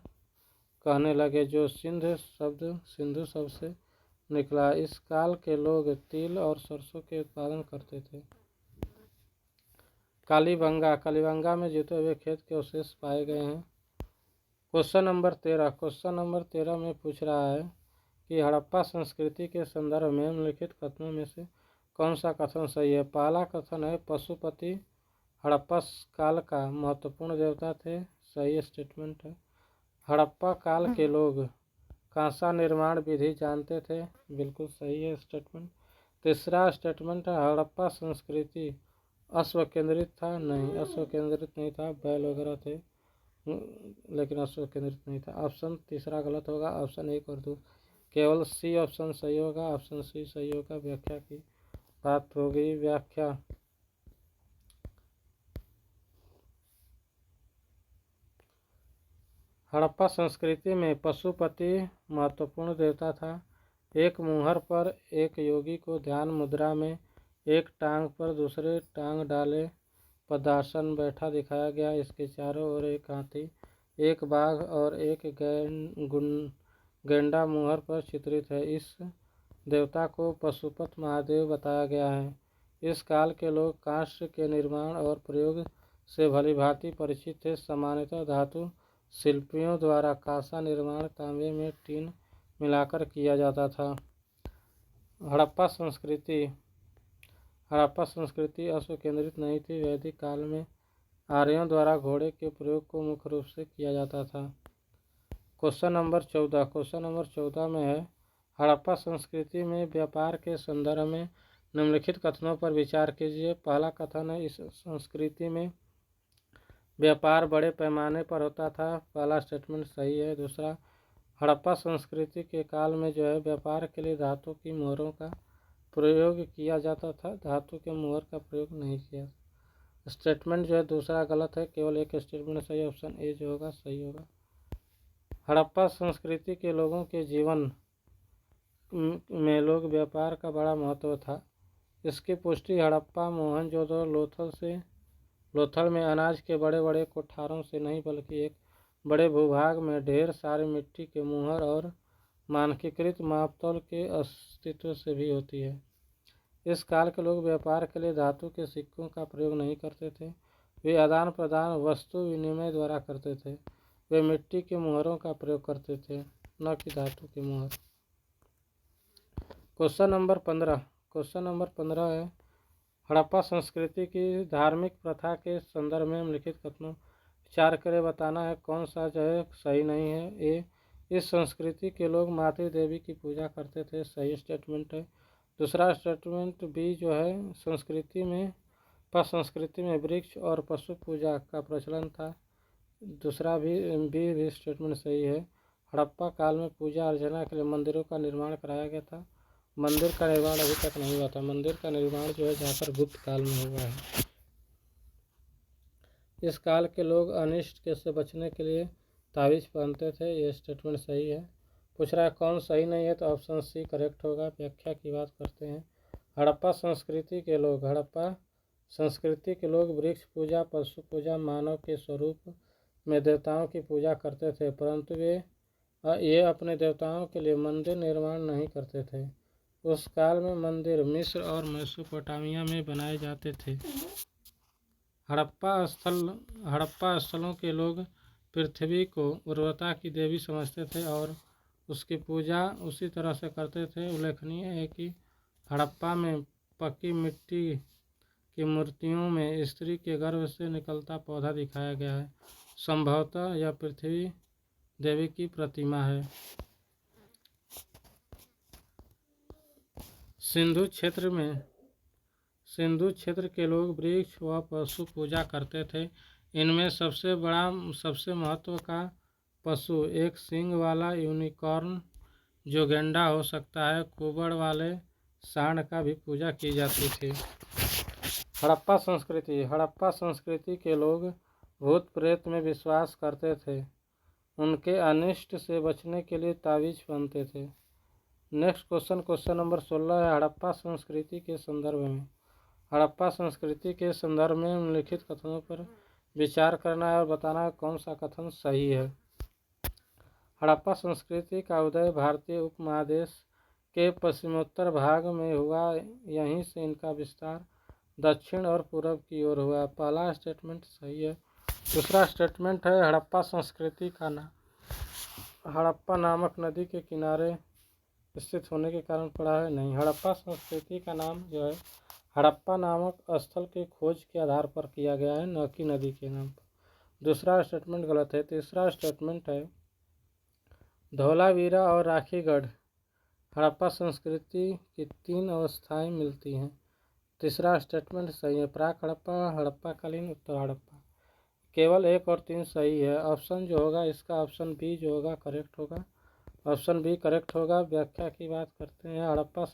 कहने लगे, जो सिंधु शब्द से निकला। इस काल के लोग तिल और सरसों के उत्पादन करते थे। कालीबंगा में जूते हुए खेत के अवशेष पाए गए हैं। क्वेश्चन नंबर 13 में पूछ रहा है कि हड़प्पा संस्कृति के संदर्भ में निम्नलिखित कथनों में से कौन सा कथन सही है? पहला कथन है, पशुपति हड़प्पा काल का महत्वपूर्ण देवता थे। सही स्टेटमेंट है। हड़प्पा काल के लोग कांसा निर्माण विधि जानते थे। बिल्कुल सही है स्टेटमेंट। तीसरा स्टेटमेंट है, हड़प्पा संस्कृति अश्व केंद्रित था। नहीं, अश्व केंद्रित नहीं था, बैल वगैरह थे, लेकिन अश्व केंद्रित नहीं था। ऑप्शन तीसरा गलत होगा। ऑप्शन 1 और 2 केवल सी ऑप्शन सही होगा। ऑप्शन सी सही होगा। व्याख्या की बात होगी। व्याख्या, हड़प्पा संस्कृति में पशुपति महत्वपूर्ण देवता था। एक मुहर पर एक योगी को ध्यान मुद्रा में एक टांग पर दूसरे टांग डाले पदासन बैठा दिखाया गया। इसके चारों ओर एक हाथी, एक बाघ और एक गैंडा मुहर पर चित्रित है। इस देवता को पशुपत महादेव बताया गया है। इस काल के लोग कांस्य के निर्माण और प्रयोग से भलीभांति परिचित थे। सामान्यतः धातु शिल्पियों द्वारा कांसा निर्माण तांबे में टीन मिलाकर किया जाता था। हड़प्पा संस्कृति अश्व केंद्रित नहीं थी। वैदिक काल में आर्यों द्वारा घोड़े के प्रयोग को मुख्य रूप से किया जाता था। क्वेश्चन नंबर 14 में है, हड़प्पा संस्कृति में व्यापार के संदर्भ में निम्नलिखित कथनों पर विचार कीजिए। पहला कथन है, इस संस्कृति में व्यापार बड़े पैमाने पर होता था। पहला स्टेटमेंट सही है। दूसरा, हड़प्पा संस्कृति के काल में जो है व्यापार के लिए धातु की मोहरों का प्रयोग किया जाता था। धातु के मोहर का प्रयोग नहीं किया। स्टेटमेंट जो है दूसरा गलत है। केवल एक स्टेटमेंट सही। ऑप्शन ए जो होगा सही होगा। हड़प्पा संस्कृति के लोगों के जीवन में लोग व्यापार का बड़ा महत्व था। इसकी पुष्टि हड़प्पा, मोहनजोदड़ो, लोथल में अनाज के बड़े बड़े कोठारों से नहीं, बल्कि एक बड़े भूभाग में ढेर सारे मिट्टी के मुहर और मानकीकृत मापतौल के अस्तित्व से भी होती है। इस काल के लोग व्यापार के लिए धातु के सिक्कों का प्रयोग नहीं करते थे। वे आदान प्रदान वस्तु विनिमय द्वारा करते थे। वे मिट्टी के मुहरों का प्रयोग करते थे, न कि धातु के मुहर। क्वेश्चन नंबर 15 है, हड़प्पा संस्कृति की धार्मिक प्रथा के संदर्भ में निम्नलिखित कथनों विचार करें। बताना है कौन सा जो है सही नहीं है। ए, इस संस्कृति के लोग मातृ देवी की पूजा करते थे। सही स्टेटमेंट है। दूसरा स्टेटमेंट बी जो है, संस्कृति में वृक्ष और पशु पूजा का प्रचलन था। दूसरा भी स्टेटमेंट सही है। हड़प्पा काल में पूजा अर्चना के लिए मंदिरों का निर्माण कराया गया था। मंदिर का निर्माण अभी तक नहीं हुआ था। मंदिर का निर्माण जो है जाकर गुप्त काल में हुआ है। इस काल के लोग अनिष्ट से बचने के लिए ताबीज पहनते थे। ये स्टेटमेंट सही है। पूछ रहा है कौन सही नहीं है, तो ऑप्शन सी करेक्ट होगा। व्याख्या की बात करते हैं। हड़प्पा संस्कृति के लोग हड़प्पा संस्कृति के लोग वृक्ष पूजा, पशु पूजा, मानव के स्वरूप में देवताओं की पूजा करते थे, परंतु ये अपने देवताओं के लिए मंदिर निर्माण नहीं करते थे। उस काल में मंदिर मिस्र और मेसोपोटामिया में बनाए जाते थे। हड़प्पा स्थलों के लोग पृथ्वी को उर्वरता की देवी समझते थे और उसकी पूजा उसी तरह से करते थे। उल्लेखनीय है कि हड़प्पा में पक्की मिट्टी की मूर्तियों में स्त्री के गर्भ से निकलता पौधा दिखाया गया है। संभवतः यह पृथ्वी देवी की प्रतिमा है। सिंधु क्षेत्र के लोग वृक्ष व पशु पूजा करते थे। इनमें सबसे महत्व का पशु एक सींग वाला यूनिकॉर्न जो गेंडा हो सकता है, कुबड़ वाले सांड का भी पूजा की जाती थी। हड़प्पा संस्कृति के लोग भूत प्रेत में विश्वास करते थे। उनके अनिष्ट से बचने के लिए तावीज पहनते थे। नेक्स्ट क्वेश्चन नंबर 16 है हड़प्पा संस्कृति के संदर्भ में। हड़प्पा संस्कृति के संदर्भ में निम्नलिखित कथनों पर विचार करना है और बताना है कौन सा कथन सही है। हड़प्पा संस्कृति का उदय भारतीय उपमहादेश के पश्चिमोत्तर भाग में हुआ। यहीं से इनका विस्तार दक्षिण और पूर्व की ओर हुआ। पहला स्टेटमेंट सही है। दूसरा स्टेटमेंट है हड़प्पा संस्कृति का नाम हड़प्पा नामक नदी के किनारे स्थित होने के कारण पड़ा है। नहीं, हड़प्पा संस्कृति का नाम जो है हड़प्पा नामक स्थल के खोज के आधार पर किया गया है, न कि नदी के नाम पर। दूसरा स्टेटमेंट गलत है। तीसरा स्टेटमेंट है धौलावीरा और राखीगढ़ हड़प्पा संस्कृति की 3 अवस्थाएं मिलती हैं। तीसरा स्टेटमेंट सही है। प्राक हड़प्पा, हड़प्पाकालीन, उत्तर हड़प्पा। केवल 1 और 3 सही है। ऑप्शन जो होगा इसका ऑप्शन बी जो होगा करेक्ट होगा। ऑप्शन बी करेक्ट होगा। व्याख्या की बात करते हैं। हड़प्पा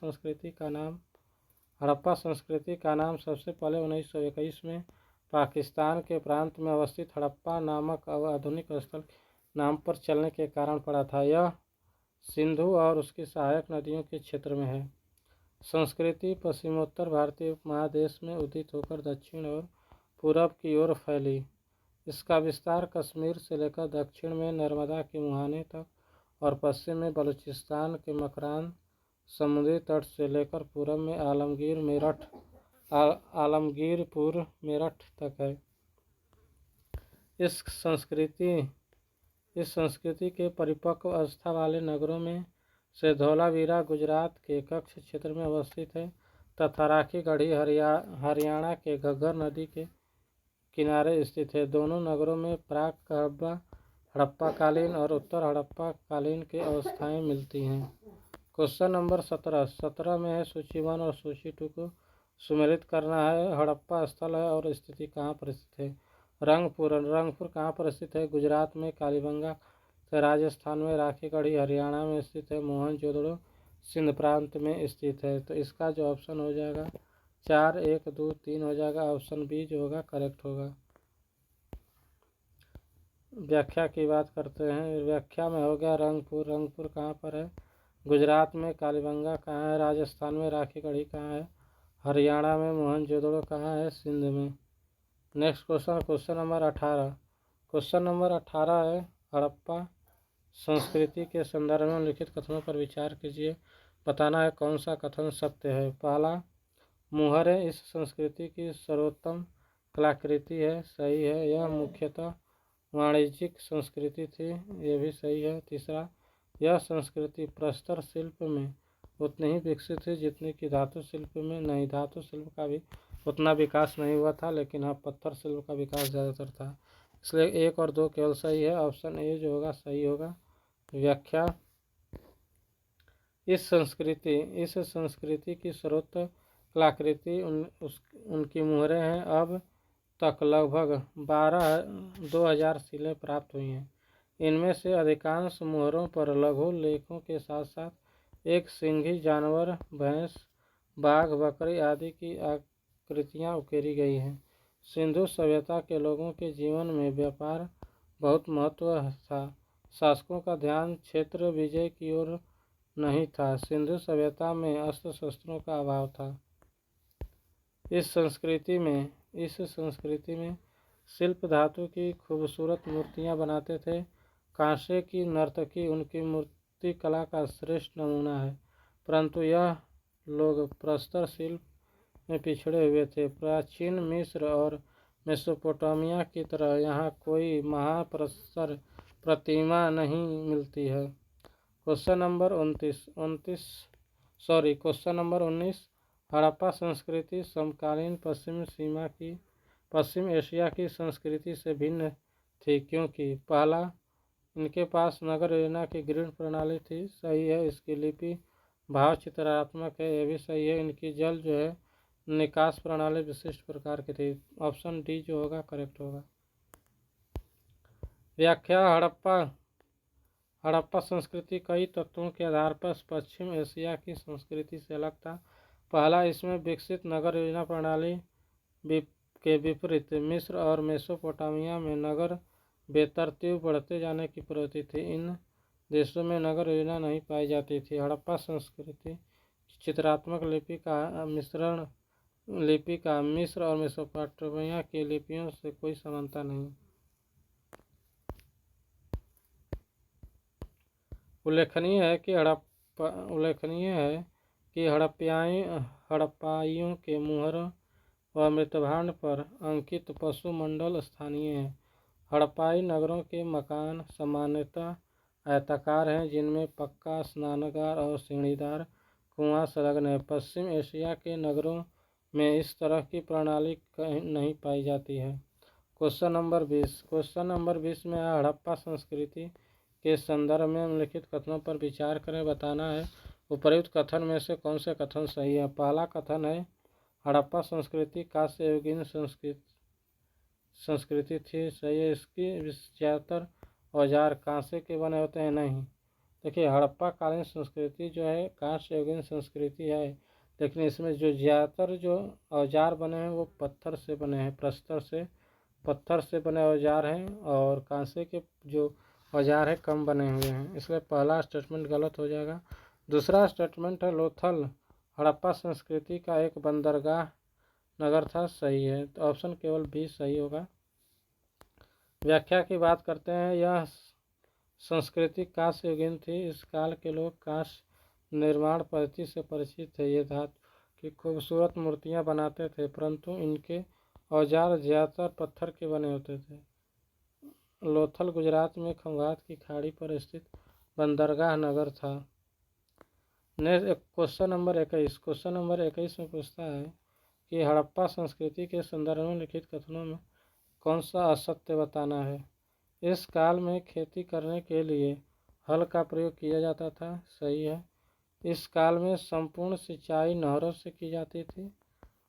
संस्कृति का नाम सबसे पहले 1921 में पाकिस्तान के प्रांत में अवस्थित हड़प्पा नामक आधुनिक स्थल नाम पर चलने के कारण पड़ा था। यह सिंधु और उसकी सहायक नदियों के क्षेत्र में है। संस्कृति पश्चिमोत्तर भारतीय उपमहादेश में उदित होकर दक्षिण और पूरब की ओर फैली। इसका विस्तार कश्मीर से लेकर दक्षिण में नर्मदा के मुहाने तक और पश्चिम में बलूचिस्तान के मकरान समुद्री तट से लेकर पूरब में आलमगीरपुर मेरठ तक है। इस संस्कृति के परिपक्व अवस्था वाले नगरों में से धौलावीरा गुजरात के कच्छ क्षेत्र में अवस्थित है तथा राखीगढ़ी हरियाणा के घग्गर नदी के किनारे स्थित है। दोनों नगरों में प्राक हड़प्पाकालीन और उत्तर हड़प्पाकालीन की अवस्थाएं मिलती हैं। क्वेश्चन नंबर 17 में है सूची 1 और सूची 2 को सुमेलित करना है। हड़प्पा स्थल है और स्थिति कहाँ पर स्थित है। रंगपुर कहाँ पर स्थित है। गुजरात में। कालीबंगा राजस्थान में। राखीगढ़ी हरियाणा में स्थित है। मोहनजोदड़ो सिंध प्रांत में स्थित है। तो इसका जो ऑप्शन हो जाएगा 4, 1, 2, 3 हो जाएगा। ऑप्शन बी जो होगा करेक्ट होगा। व्याख्या की बात करते हैं। व्याख्या में हो गया रंगपुर कहाँ पर है। गुजरात में। कालीबंगा कहाँ है। राजस्थान में। राखीगढ़ी कहाँ है। हरियाणा में। मोहनजोदड़ो कहाँ है। सिंध में। Next question number 18। Question number 18 है हड़प्पा संस्कृति के संदर्भ में लिखित कथनों पर विचार कीजिए। बताना है कौन सा कथन सत्य है। पहला, मुहरें इस संस्कृति की सर्वोत्तम कलाकृति है। सही है। यह मुख्यतः वाणिज्यिक संस्कृति थी। यह भी सही है। तीसरा, यह संस्कृति प्रस्तर शिल्प में उतनी ही विकसित थी जितनी कि धातु शिल्प में। नहीं, धातु शिल्प का भी उतना विकास नहीं हुआ था, लेकिन हाँ पत्थर शिल्प का विकास ज़्यादातर था। इसलिए 1 और 2 केवल सही है। ऑप्शन ए जो होगा सही होगा। व्याख्या, इस संस्कृति की सर्वोत्तम कलाकृति उनकी मुहरें हैं। अब तक लगभग 2000 सीलें प्राप्त हुई हैं। इनमें से अधिकांश मुहरों पर लघु लेखों के साथ साथ एक सिंघी जानवर, भैंस, बाघ, बकरी आदि की आकृतियाँ उकेरी गई हैं। सिंधु सभ्यता के लोगों के जीवन में व्यापार बहुत महत्व था। शासकों का ध्यान क्षेत्र विजय की ओर नहीं था। सिंधु सभ्यता में अस्त्र शस्त्रों का अभाव था। इस संस्कृति में शिल्प धातु की खूबसूरत मूर्तियां बनाते थे। कांसे की नर्तकी उनकी मूर्ति कला का श्रेष्ठ नमूना है, परंतु यह लोग प्रस्तर शिल्प में पिछड़े हुए थे। प्राचीन मिस्र और मेसोपोटामिया की तरह यहाँ कोई महाप्रस्तर प्रतिमा नहीं मिलती है। क्वेश्चन नंबर 19 हड़प्पा संस्कृति समकालीन पश्चिम एशिया की संस्कृति से भिन्न थी, क्योंकि पहला, इनके पास नगर योजना की ग्रिड प्रणाली थी, सही है। इसकी लिपि भाव चित्रात्मक है, यह भी सही है। इनकी जल जो है निकास प्रणाली विशिष्ट प्रकार की थी। ऑप्शन डी जो होगा करेक्ट होगा। व्याख्या। हड़प्पा संस्कृति कई तत्वों के आधार पर पश्चिम एशिया की संस्कृति से अलग था। पहला, इसमें विकसित नगर योजना प्रणाली के विपरीत मिस्र और मेसोपोटामिया में नगर बेतरतीब बढ़ते जाने की प्रवृत्ति थी। इन देशों में नगर योजना नहीं पाई जाती थी। हड़प्पा संस्कृति चित्रात्मक लिपि का मिस्र और मेसोपोटामिया की लिपियों से कोई समानता नहीं। उल्लेखनीय है कि हड़प्पाइयों के मुहरों व मृतभांड पर अंकित पशु मंडल स्थानीय है। हड़प्पाई नगरों के मकान सामान्यतः आयताकार हैं, जिनमें पक्का स्नानगार और सीढ़ीदार कुआं संलग्न है। पश्चिम एशिया के नगरों में इस तरह की प्रणाली नहीं पाई जाती है। क्वेश्चन नंबर 20 में हड़प्पा संस्कृति के संदर्भ में निम्नलिखित कथनों पर विचार करें, बताना है। उपर्युक्त कथन में से कौन से कथन सही है? पहला कथन है, हड़प्पा संस्कृति कांस्य युगीन संस्कृति थी, सही है। इसकी ज़्यादातर औजार कांसे के बने होते हैं, नहीं। देखिए, हड़प्पा कालीन संस्कृति जो है कांस्य युगीन संस्कृति है, लेकिन इसमें जो ज़्यादातर जो औजार बने हैं वो पत्थर से बने हैं, प्रस्तर से पत्थर से बने औजार हैं, और कांसे के जो औजार है कम बने हुए हैं, इसलिए पहला स्टेटमेंट गलत हो जाएगा। दूसरा स्टेटमेंट है, लोथल हड़प्पा संस्कृति का एक बंदरगाह नगर था, सही है। तो ऑप्शन केवल बी सही होगा। व्याख्या की बात करते हैं। यह संस्कृति कांस्य युगीन थी। इस काल के लोग कांस्य निर्माण पद्धति से परिचित थे। ये धातु की खूबसूरत मूर्तियां बनाते थे, परंतु इनके औजार ज़्यादातर पत्थर के बने होते थे। लोथल गुजरात में खंभात की खाड़ी पर स्थित बंदरगाह नगर था। नेक्स्ट क्वेश्चन नंबर 21 में पूछता है कि हड़प्पा संस्कृति के संदर्भ में लिखित कथनों में कौन सा असत्य बताना है। इस काल में खेती करने के लिए हल का प्रयोग किया जाता था, सही है। इस काल में संपूर्ण सिंचाई नहरों से की जाती थी,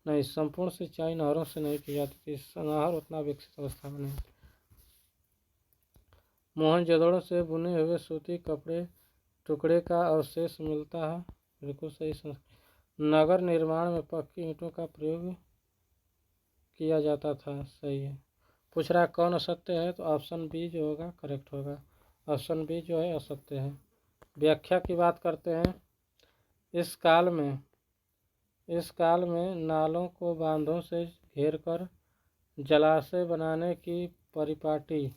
नहीं, संपूर्ण सिंचाई नहरों से नहीं की जाती थी, नहर उतना विकसित अवस्था में नहीं थी। मोहनजोदड़ो से बुने हुए सूती कपड़े टुकड़े का अवशेष मिलता है, बिल्कुल सही। नगर निर्माण में पक्की ईंटों का प्रयोग किया जाता था, सही है। पूछ रहा कौन असत्य है, तो ऑप्शन बी जो होगा करेक्ट होगा। ऑप्शन बी जो है असत्य है। व्याख्या की बात करते हैं। इस काल में नालों को बांधों से घेरकर जलाशय बनाने की परिपाटी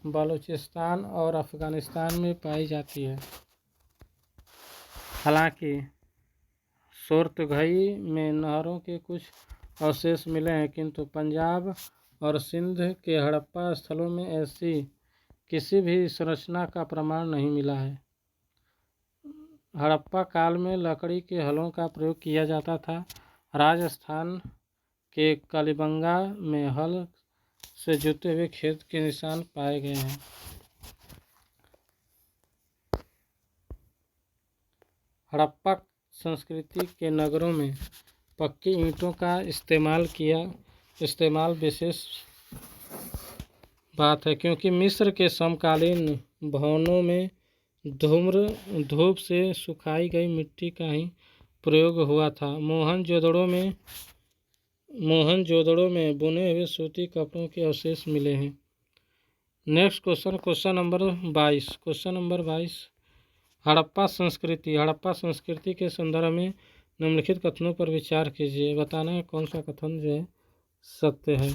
बलूचिस्तान और अफगानिस्तान में पाई जाती है। हालांकि सोरतघई में नहरों के कुछ अवशेष मिले हैं, किंतु पंजाब और सिंध के हड़प्पा स्थलों में ऐसी किसी भी संरचना का प्रमाण नहीं मिला है। हड़प्पा काल में लकड़ी के हलों का प्रयोग किया जाता था। राजस्थान के कलिबंगा में हल से जुते हुए खेत के निशान पाए गए हैं। हड़प्पा संस्कृति के नगरों में पक्की ईंटों का इस्तेमाल विशेष बात है, क्योंकि मिस्र के समकालीन भवनों में धूप से सुखाई गई मिट्टी का ही प्रयोग हुआ था। मोहनजोदड़ो में बुने हुए सूती कपड़ों के अवशेष मिले हैं। नेक्स्ट क्वेश्चन नंबर 22 हड़प्पा संस्कृति के संदर्भ में निम्नलिखित कथनों पर विचार कीजिए, बताना है कौन सा कथन जो है सत्य है।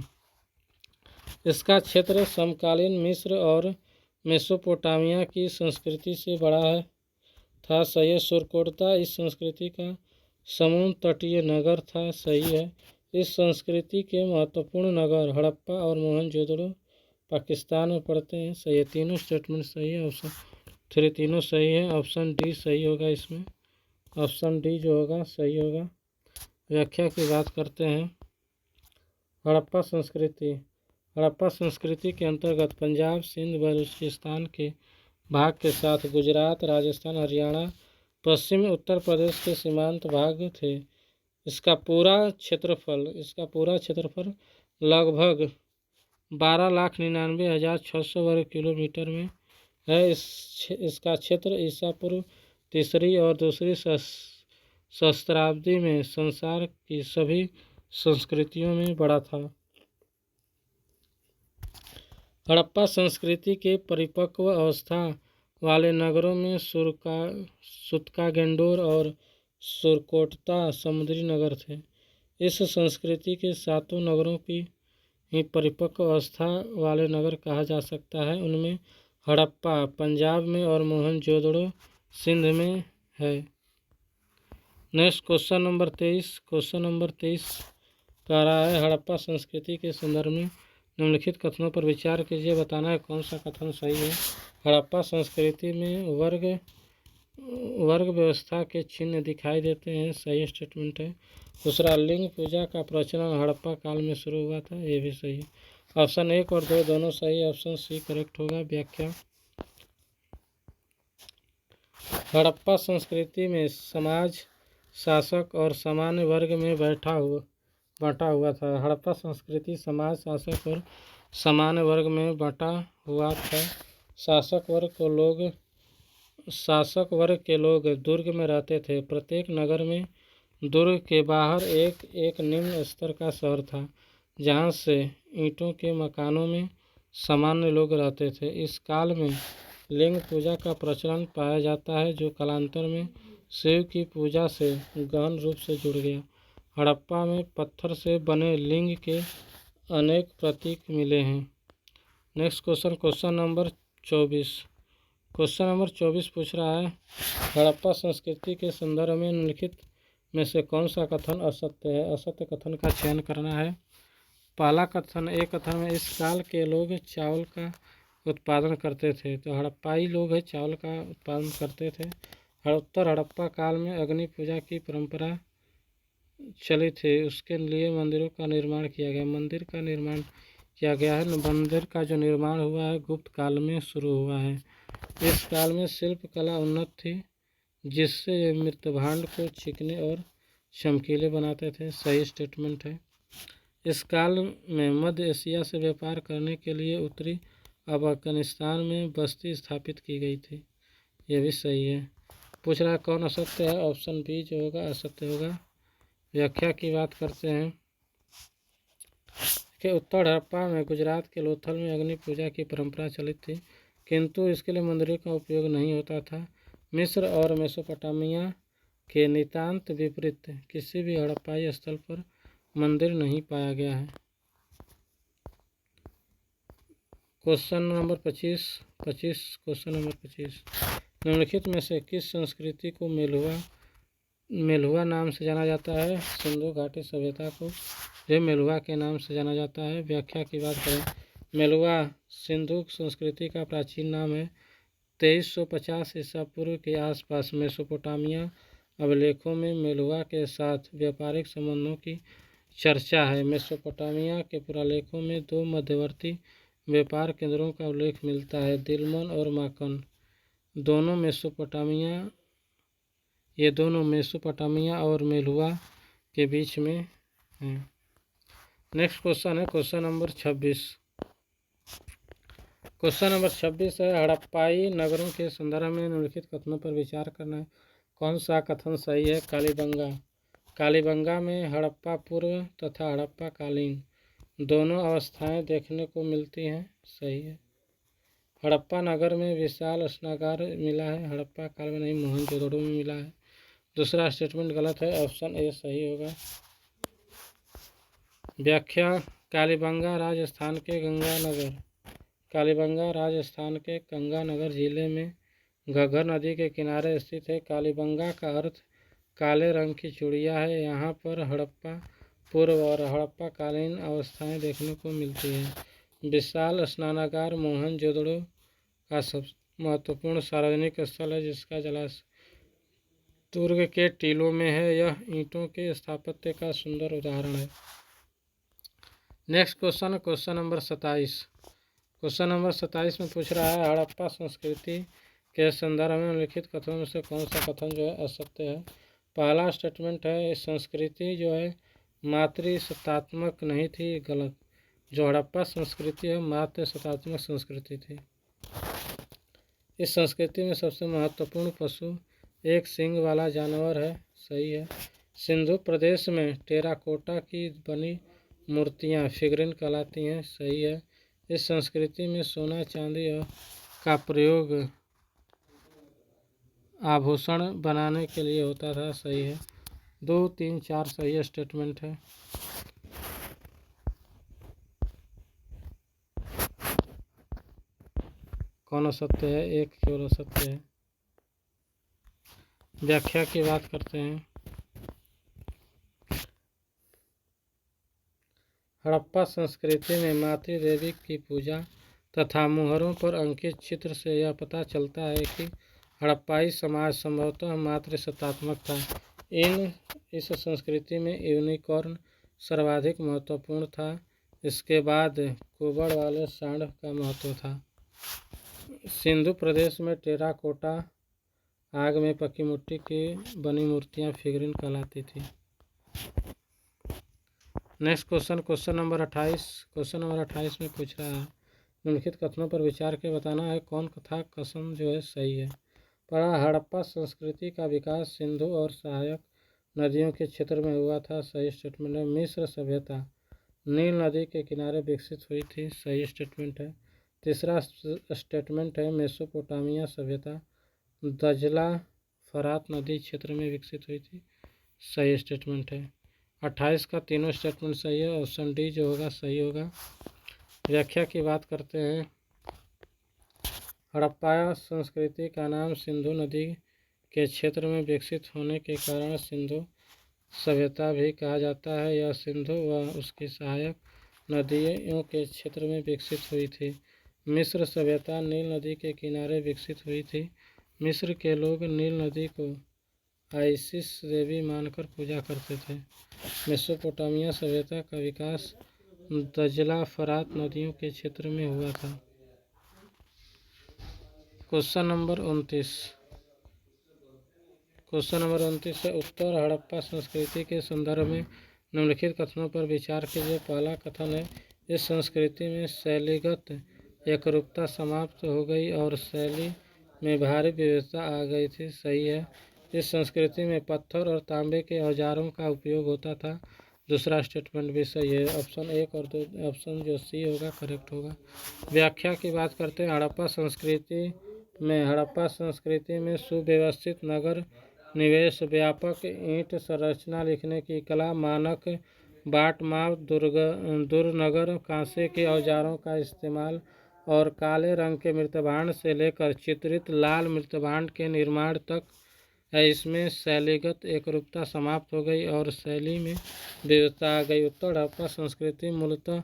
इसका क्षेत्र समकालीन मिस्र और मेसोपोटामिया की संस्कृति से बड़ा है था। सही है। सुरकोटता इस संस्कृति का समुद्र तटीय नगर था। सही है। इस संस्कृति के महत्वपूर्ण नगर हड़प्पा और मोहनजोदड़ो पाकिस्तान में पड़ते हैं। सही है। तीनों स्टेटमेंट सही है। ऑप्शन 3 तीनों सही है। ऑप्शन डी सही होगा इसमें। ऑप्शन डी जो होगा सही होगा। व्याख्या की बात करते हैं। हड़प्पा संस्कृति। हड़प्पा संस्कृति के अंतर्गत पंजाब, सिंध, बलूचिस्तान के भाग के साथ गुजरात, राजस्थान, हरियाणा, पश्चिमी उत्तर प्रदेश के सीमांत भाग थे। इसका पूरा क्षेत्रफल लगभग 12,99,600 वर्ग किलोमीटर में है। इसका क्षेत्र ईसा पूर्व 3री और 2री सहस्त्राब्दी में संसार की सभी संस्कृतियों में बड़ा था। हड़प्पा संस्कृति के परिपक्व अवस्था वाले नगरों में सुत्कागेंडोर और सुरकोटता समुद्री नगर थे। इस संस्कृति के 7 नगरों की ही परिपक्व अवस्था वाले नगर कहा जा सकता है। उनमें हड़प्पा पंजाब में और मोहनजोदड़ो सिंध में है। नेक्स्ट क्वेश्चन नंबर 23 कह रहा है हड़प्पा संस्कृति के संदर्भ में निम्नलिखित कथनों पर विचार कीजिए, बताना है कौन सा कथन सही है। हड़प्पा संस्कृति में वर्ग व्यवस्था के चिन्ह दिखाई देते हैं। सही स्टेटमेंट है। दूसरा, लिंग पूजा का प्रचलन हड़प्पा काल में शुरू हुआ था। ये भी सही है। ऑप्शन 1 और 2 दोनों सही। ऑप्शन सी करेक्ट होगा। व्याख्या। हड़प्पा संस्कृति में समाज शासक और सामान्य वर्ग में बंटा हुआ था। हड़प्पा संस्कृति समाज शासक और सामान्य वर्ग में बंटा हुआ था। शासक वर्ग के लोग दुर्ग में रहते थे। प्रत्येक नगर में दुर्ग के बाहर एक निम्न स्तर का शहर था, जहाँ से ईंटों के मकानों में सामान्य लोग रहते थे। इस काल में लिंग पूजा का प्रचलन पाया जाता है, जो कालांतर में शिव की पूजा से गहन रूप से जुड़ गया। हड़प्पा में पत्थर से बने लिंग के अनेक प्रतीक मिले हैं। नेक्स्ट क्वेश्चन नंबर 24 पूछ रहा है हड़प्पा संस्कृति के संदर्भ में निम्नलिखित में से कौन सा कथन असत्य है। असत्य कथन का चयन करना है। पहला कथन, एक कथन में इस काल के लोग चावल का उत्पादन करते थे। तो हड़प्पाई लोग चावल का उत्पादन करते थे। उत्तर हड़प्पा काल में अग्नि पूजा की परंपरा चली थी। उसके लिए मंदिरों का निर्माण किया गया। मंदिर का निर्माण किया गया है। मंदिर का जो निर्माण हुआ है गुप्त काल में शुरू हुआ है। इस काल में शिल्प कला उन्नत थी, जिससे ये मृतभांड को चिकने और चमकीले बनाते थे। सही स्टेटमेंट है। इस काल में मध्य एशिया से व्यापार करने के लिए उत्तरी अफगानिस्तान में बस्ती स्थापित की गई थी। यह भी सही है। पूछ रहा है कौन असत्य है। ऑप्शन बी जो होगा असत्य होगा। व्याख्या की बात करते हैं कि उत्तर हड़प्पा में गुजरात के लोथल में अग्नि पूजा की परंपरा चलित थी, किंतु इसके लिए मंदिरों का उपयोग नहीं होता था। मिस्र और मेसोपोटामिया के नितांत विपरीत किसी भी हड़प्पाई स्थल पर मंदिर नहीं पाया गया है। क्वेश्चन नंबर 25 निम्नलिखित में से किस संस्कृति को मेलुआ नाम से जाना जाता है। सिंधु घाटी सभ्यता को जो मेलुआ के नाम से जाना जाता है। व्याख्या की बात करें, मेलुआ सिंधु संस्कृति का प्राचीन नाम है। 2350 ईसा पूर्व के आसपास मेसोपोटामिया अभिलेखों में मेलुआ के साथ व्यापारिक संबंधों की चर्चा है। मेसोपोटामिया के पुरालेखों में 2 मध्यवर्ती व्यापार केंद्रों का उल्लेख मिलता है, दिलमन और माकन। ये दोनों मेसोपोटामिया और मेलुआ के बीच में हैं। नेक्स्ट क्वेश्चन है क्वेश्चन नंबर 26 है हड़प्पाई नगरों के संदर्भ में निम्नलिखित कथनों पर विचार करना है। कौन सा कथन सही है। कालीबंगा में हड़प्पा पूर्व तथा हड़प्पा कालीन दोनों अवस्थाएं देखने को मिलती हैं। सही है। हड़प्पा नगर में विशाल स्नागार मिला है। हड़प्पा काल में नहीं, मोहनजोदड़ो में मिला है। दूसरा स्टेटमेंट गलत है, ऑप्शन ए सही होगा। व्याख्या, कालीबंगा राजस्थान के गंगानगर जिले में घग्गर नदी के किनारे स्थित है। कालीबंगा का अर्थ काले रंग की चूड़िया है। यहाँ पर हड़प्पा पूर्व और हड़प्पा कालीन अवस्थाएं देखने को मिलती हैं। विशाल स्नानागार मोहनजोदड़ो का सबसे महत्वपूर्ण सार्वजनिक स्थल है, जिसका जलाशय दुर्ग के टीलों में है। यह ईंटों के स्थापत्य का सुंदर उदाहरण है। Next question number 27। Question number 27 में पूछ रहा है, हड़प्पा संस्कृति के संदर्भ में लिखित कथनों में से कौन सा कथन जो है असत्य है। पहला स्टेटमेंट है, इस संस्कृति जो है मातृसत्तात्मक नहीं थी, गलत। जो हड़प्पा संस्कृति है मातृसत्तात्मक संस्कृति थी। इस संस्कृति में सबसे महत्वपूर्ण पशु एक सींग वाला जानवर है, सही है। सिंधु प्रदेश में टेराकोटा की बनी मूर्तियाँ फिगरिन कहलाती हैं, सही है। इस संस्कृति में सोना चांदी का प्रयोग आभूषण बनाने के लिए होता था, सही है। 2, 3, 4 सही स्टेटमेंट है। कौन असत्य है? एक केवल असत्य है। व्याख्या की बात करते हैं। हड़प्पा संस्कृति में मातृ देवी की पूजा तथा मुहरों पर अंकित चित्र से यह पता चलता है कि हड़प्पाई समाज संभवतः मातृसत्तात्मक था। इस संस्कृति में यूनिकॉर्न सर्वाधिक महत्वपूर्ण था। इसके बाद कुबड़ वाले सांड का महत्व था। सिंधु प्रदेश में टेराकोटा आग में पकी मिट्टी की बनी मूर्तियाँ फिगरिन कहलाती थी। Next question number 28। Question number 28 में पूछ रहा है, निम्नलिखित कथनों पर विचार के बताना है कौन कथा कथन जो है सही है। पढ़ा, हड़प्पा संस्कृति का विकास सिंधु और सहायक नदियों के क्षेत्र में हुआ था, सही स्टेटमेंट है। मिस्र सभ्यता नील नदी के किनारे विकसित हुई थी, सही स्टेटमेंट है। तीसरा स्टेटमेंट है, मेसोपोटामिया सभ्यता दजला फरात नदी क्षेत्र में विकसित हुई थी, सही स्टेटमेंट है। 28 का तीनों स्टेटमेंट सही है, ऑप्शन डी जो होगा सही होगा। व्याख्या की बात करते हैं। हड़प्पा संस्कृति का नाम सिंधु नदी के क्षेत्र में विकसित होने के कारण सिंधु सभ्यता भी कहा जाता है। यह सिंधु व उसकी सहायक नदियों के क्षेत्र में विकसित हुई थी। मिस्र सभ्यता नील नदी के किनारे विकसित हुई थी। मिस्र के लोग नील नदी को आइसिस देवी मानकर पूजा करते थे। मेसोपोटामिया सभ्यता का विकास दजला फरात नदियों के क्षेत्र में हुआ था। Question number 29। क्वेश्चन नंबर 29 है, उत्तर हड़प्पा संस्कृति के संदर्भ में निम्नलिखित कथनों पर विचार कीजिए। पहला कथन है, इस संस्कृति में शैलीगत एकरूपता समाप्त हो गई और शैली में भारी विविधता आ गई थी, सही है। इस संस्कृति में पत्थर और तांबे के औजारों का उपयोग होता था, दूसरा स्टेटमेंट भी सही है। ऑप्शन 1 और 2 ऑप्शन जो सी होगा करेक्ट होगा। व्याख्या की बात करते हैं। हड़प्पा संस्कृति में सुव्यवस्थित नगर निवेश, व्यापक ईंट संरचना, लिखने की कला, मानक बाट माप, दुर्नगर कांसे के औजारों का इस्तेमाल और काले रंग के मृतभांड से लेकर चित्रित लाल मृतभांड के निर्माण तक है। इसमें शैलीगत एकरूपता समाप्त हो गई और शैली में विविधता आ गई। उत्तर हड़प्पा संस्कृति मूलतः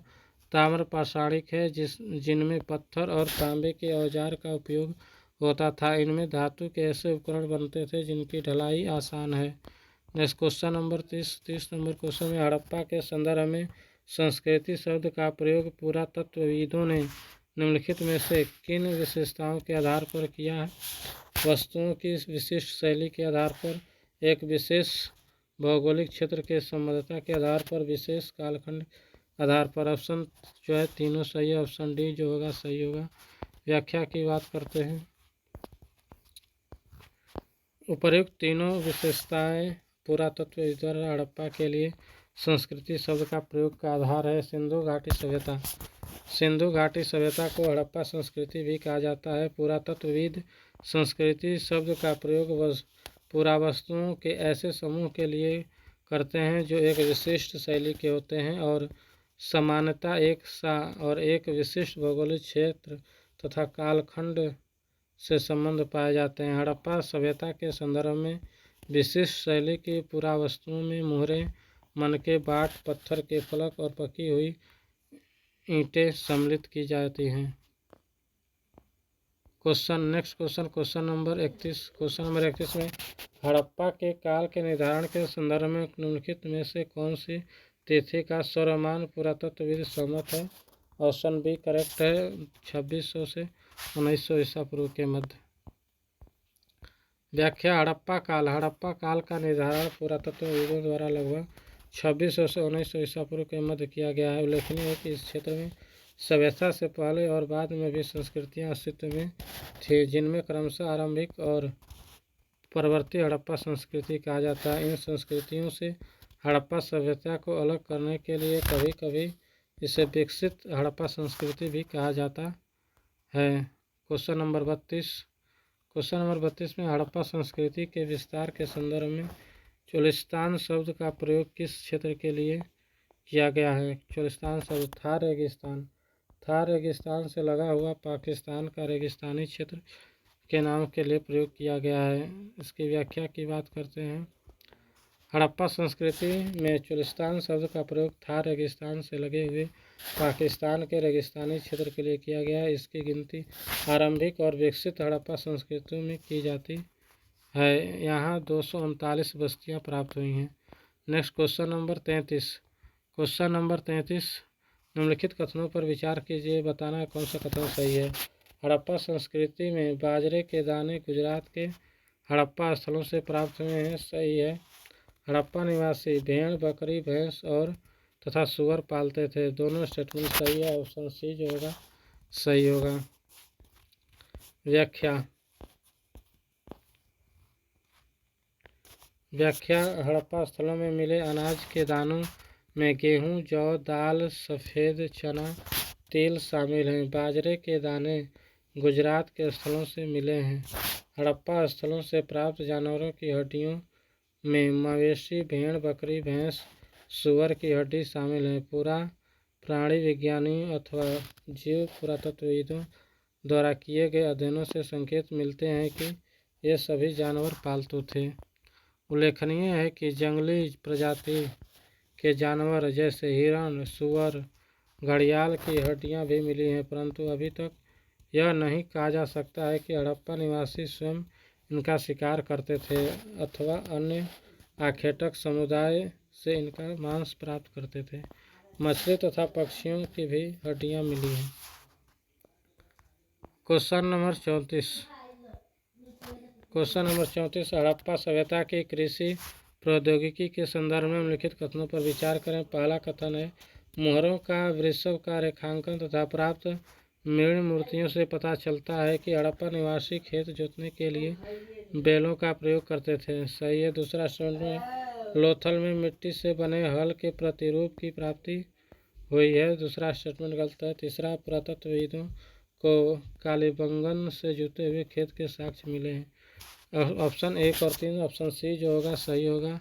ताम्रपाषाणिक है, जिनमें पत्थर और तांबे के औजार का उपयोग होता था। इनमें धातु के ऐसे उपकरण बनते थे जिनकी ढलाई आसान है। Next question number 30 number question में, हड़प्पा के संदर्भ में संस्कृति शब्द का प्रयोग पुरातत्वविदों ने निम्नलिखित में से किन विशेषताओं के आधार पर किया है। वस्तुओं की विशिष्ट शैली के आधार पर, एक विशेष भौगोलिक क्षेत्र के संबद्धता के आधार पर, विशेष कालखंड आधार पर। ऑप्शन जो है तीनों सही है, ऑप्शन डी जो होगा सही होगा। व्याख्या की बात करते हैं। उपर्युक्त तीनों विशेषताएं पुरातत्वविद द्वारा हड़प्पा के लिए संस्कृति शब्द का प्रयोग का आधार है। सिंधु घाटी सभ्यता, सिंधु घाटी सभ्यता को हड़प्पा संस्कृति भी कहा जाता है। पुरातत्वविद संस्कृति शब्द का प्रयोग पुरावस्तुओं के ऐसे समूह के लिए करते हैं जो एक विशिष्ट शैली के होते हैं और सामान्यतः एक विशिष्ट भौगोलिक क्षेत्र तथा कालखंड से संबंध पाए जाते हैं। हड़प्पा सभ्यता के संदर्भ में विशिष्ट शैली की पुरावस्तुओं में मोहरें, मनके, बाट, पत्थर के फलक और पकी हुई ईंटें सम्मिलित की जाती हैं। क्वेश्चन नंबर 31 में हड़प्पा के काल के निर्धारण के संदर्भ में निम्नलिखित में से कौन सी तिथि का सर्वमान्य पुरातत्वविद सहमत है? ऑप्शन बी करेक्ट है, 2600 से 1900 ईसा पूर्व के मध्य। व्याख्या हड़प्पा काल का निर्धारण पुरातत्वविदों द्वारा लगभग 2600 से 1900 ईसा पूर्व के मध्य किया गया है। उल्लेखनीय है कि इस क्षेत्र में सभ्यता से पहले और बाद में भी संस्कृतियां अस्तित्व में थी, जिनमें क्रमशः आरंभिक और परवर्ती हड़प्पा संस्कृति कहा जाता है। इन संस्कृतियों से हड़प्पा सभ्यता को अलग करने के लिए कभी कभी इसे विकसित हड़प्पा संस्कृति भी कहा जाता है। क्वेश्चन नंबर 32 में हड़प्पा संस्कृति के विस्तार के संदर्भ में चोलिस्तान शब्द का प्रयोग किस क्षेत्र के लिए किया गया है? चोलिस्तान शब्द थार रेगिस्तान से लगा हुआ पाकिस्तान का रेगिस्तानी क्षेत्र के नाम के लिए प्रयोग किया गया है। इसकी व्याख्या की बात करते हैं। हड़प्पा संस्कृति में चोलिस्तान शब्द का प्रयोग थार रेगिस्तान से लगे हुए पाकिस्तान के रेगिस्तानी क्षेत्र के लिए किया गया है। इसकी गिनती आरंभिक और विकसित हड़प्पा संस्कृतियों में की जाती है। यहाँ 239 बस्तियाँ प्राप्त हुई हैं। नेक्स्ट क्वेश्चन नंबर 33 निम्नलिखित कथनों पर विचार कीजिए, बताना है कौन सा कथन सही है। हड़प्पा संस्कृति में बाजरे के दाने गुजरात के हड़प्पा स्थलों से प्राप्त हुए हैं। सही है। हड़प्पा निवासी भेड़, बकरी, भैंस और तथा सुअर पालते थे। दोनों स्टेटमेंट सही है। ऑप्शन सी जो होगा सही होगा। व्याख्या हड़प्पा स्थलों में मिले अनाज के दानों में गेहूं, जौ, दाल, सफ़ेद चना, तिल शामिल हैं। बाजरे के दाने गुजरात के स्थलों से मिले हैं। हड़प्पा स्थलों से प्राप्त जानवरों की हड्डियों में मवेशी, भेड़, बकरी, भैंस, सुअर की हड्डी शामिल है। प्राणी विज्ञानियों अथवा जीव पुरातत्वविदों द्वारा किए गए अध्ययनों से संकेत मिलते हैं कि ये सभी जानवर पालतू थे। उल्लेखनीय है कि जंगली प्रजाति के जानवर जैसे हिरण, सुअर, घड़ियाल की हड्डियां भी मिली हैं, परंतु अभी तक यह नहीं कहा जा सकता है कि हड़प्पा निवासी स्वयं इनका शिकार करते थे अथवा अन्य आखेटक समुदाय से इनका मांस प्राप्त करते थे। मछली तथा पक्षियों की भी हड्डियां मिली हैं। क्वेश्चन नंबर 34 हड़प्पा सभ्यता की कृषि प्रौद्योगिकी के संदर्भ में निम्नलिखित कथनों पर विचार करें। पहला कथन है, मोहरों का वृषभ का रेखांकन तथा प्राप्त मृण मूर्तियों से पता चलता है कि हड़प्पा निवासी खेत जोतने के लिए बैलों का प्रयोग करते थे। सही है। दूसरा स्टेटमेंट, लोथल में मिट्टी से बने हल के प्रतिरूप की प्राप्ति हुई है। दूसरा स्टेटमेंट गलत है। तीसरा, पुरातत्वविदों को कालीबंगन से जुते हुए खेत के साक्ष्य मिले हैं। ऑप्शन 1 और 3, ऑप्शन सी जो होगा सही होगा।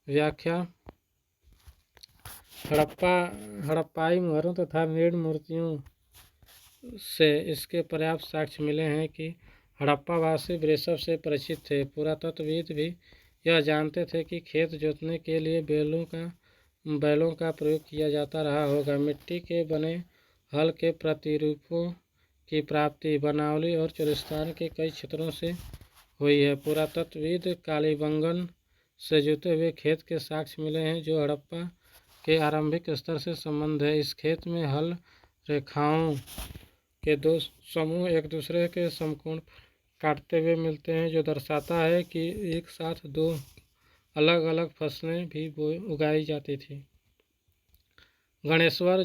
व्याख्या हड़प्पाई मोहरों तथा मृण मूर्तियों से इसके पर्याप्त साक्ष्य मिले हैं कि हड़प्पावासी वृषभ से परिचित थे। पुरातत्वविद भी यह जानते थे कि खेत जोतने के लिए बैलों का प्रयोग किया जाता रहा होगा। मिट्टी के बने हल के प्रतिरूपों की प्राप्ति बनावली और चोलिस्तान के कई क्षेत्रों से हुई है। पुरातत्वविद कालीबंगन से जुते हुए खेत के साक्ष्य मिले हैं जो हड़प्पा के आरंभिक स्तर से संबंध है। इस खेत में हल रेखाओं के दो समूह एक दूसरे के समकोण काटते हुए मिलते हैं, जो दर्शाता है कि एक साथ दो अलग अलग फसलें भी उगाई जाती थी। गणेश्वर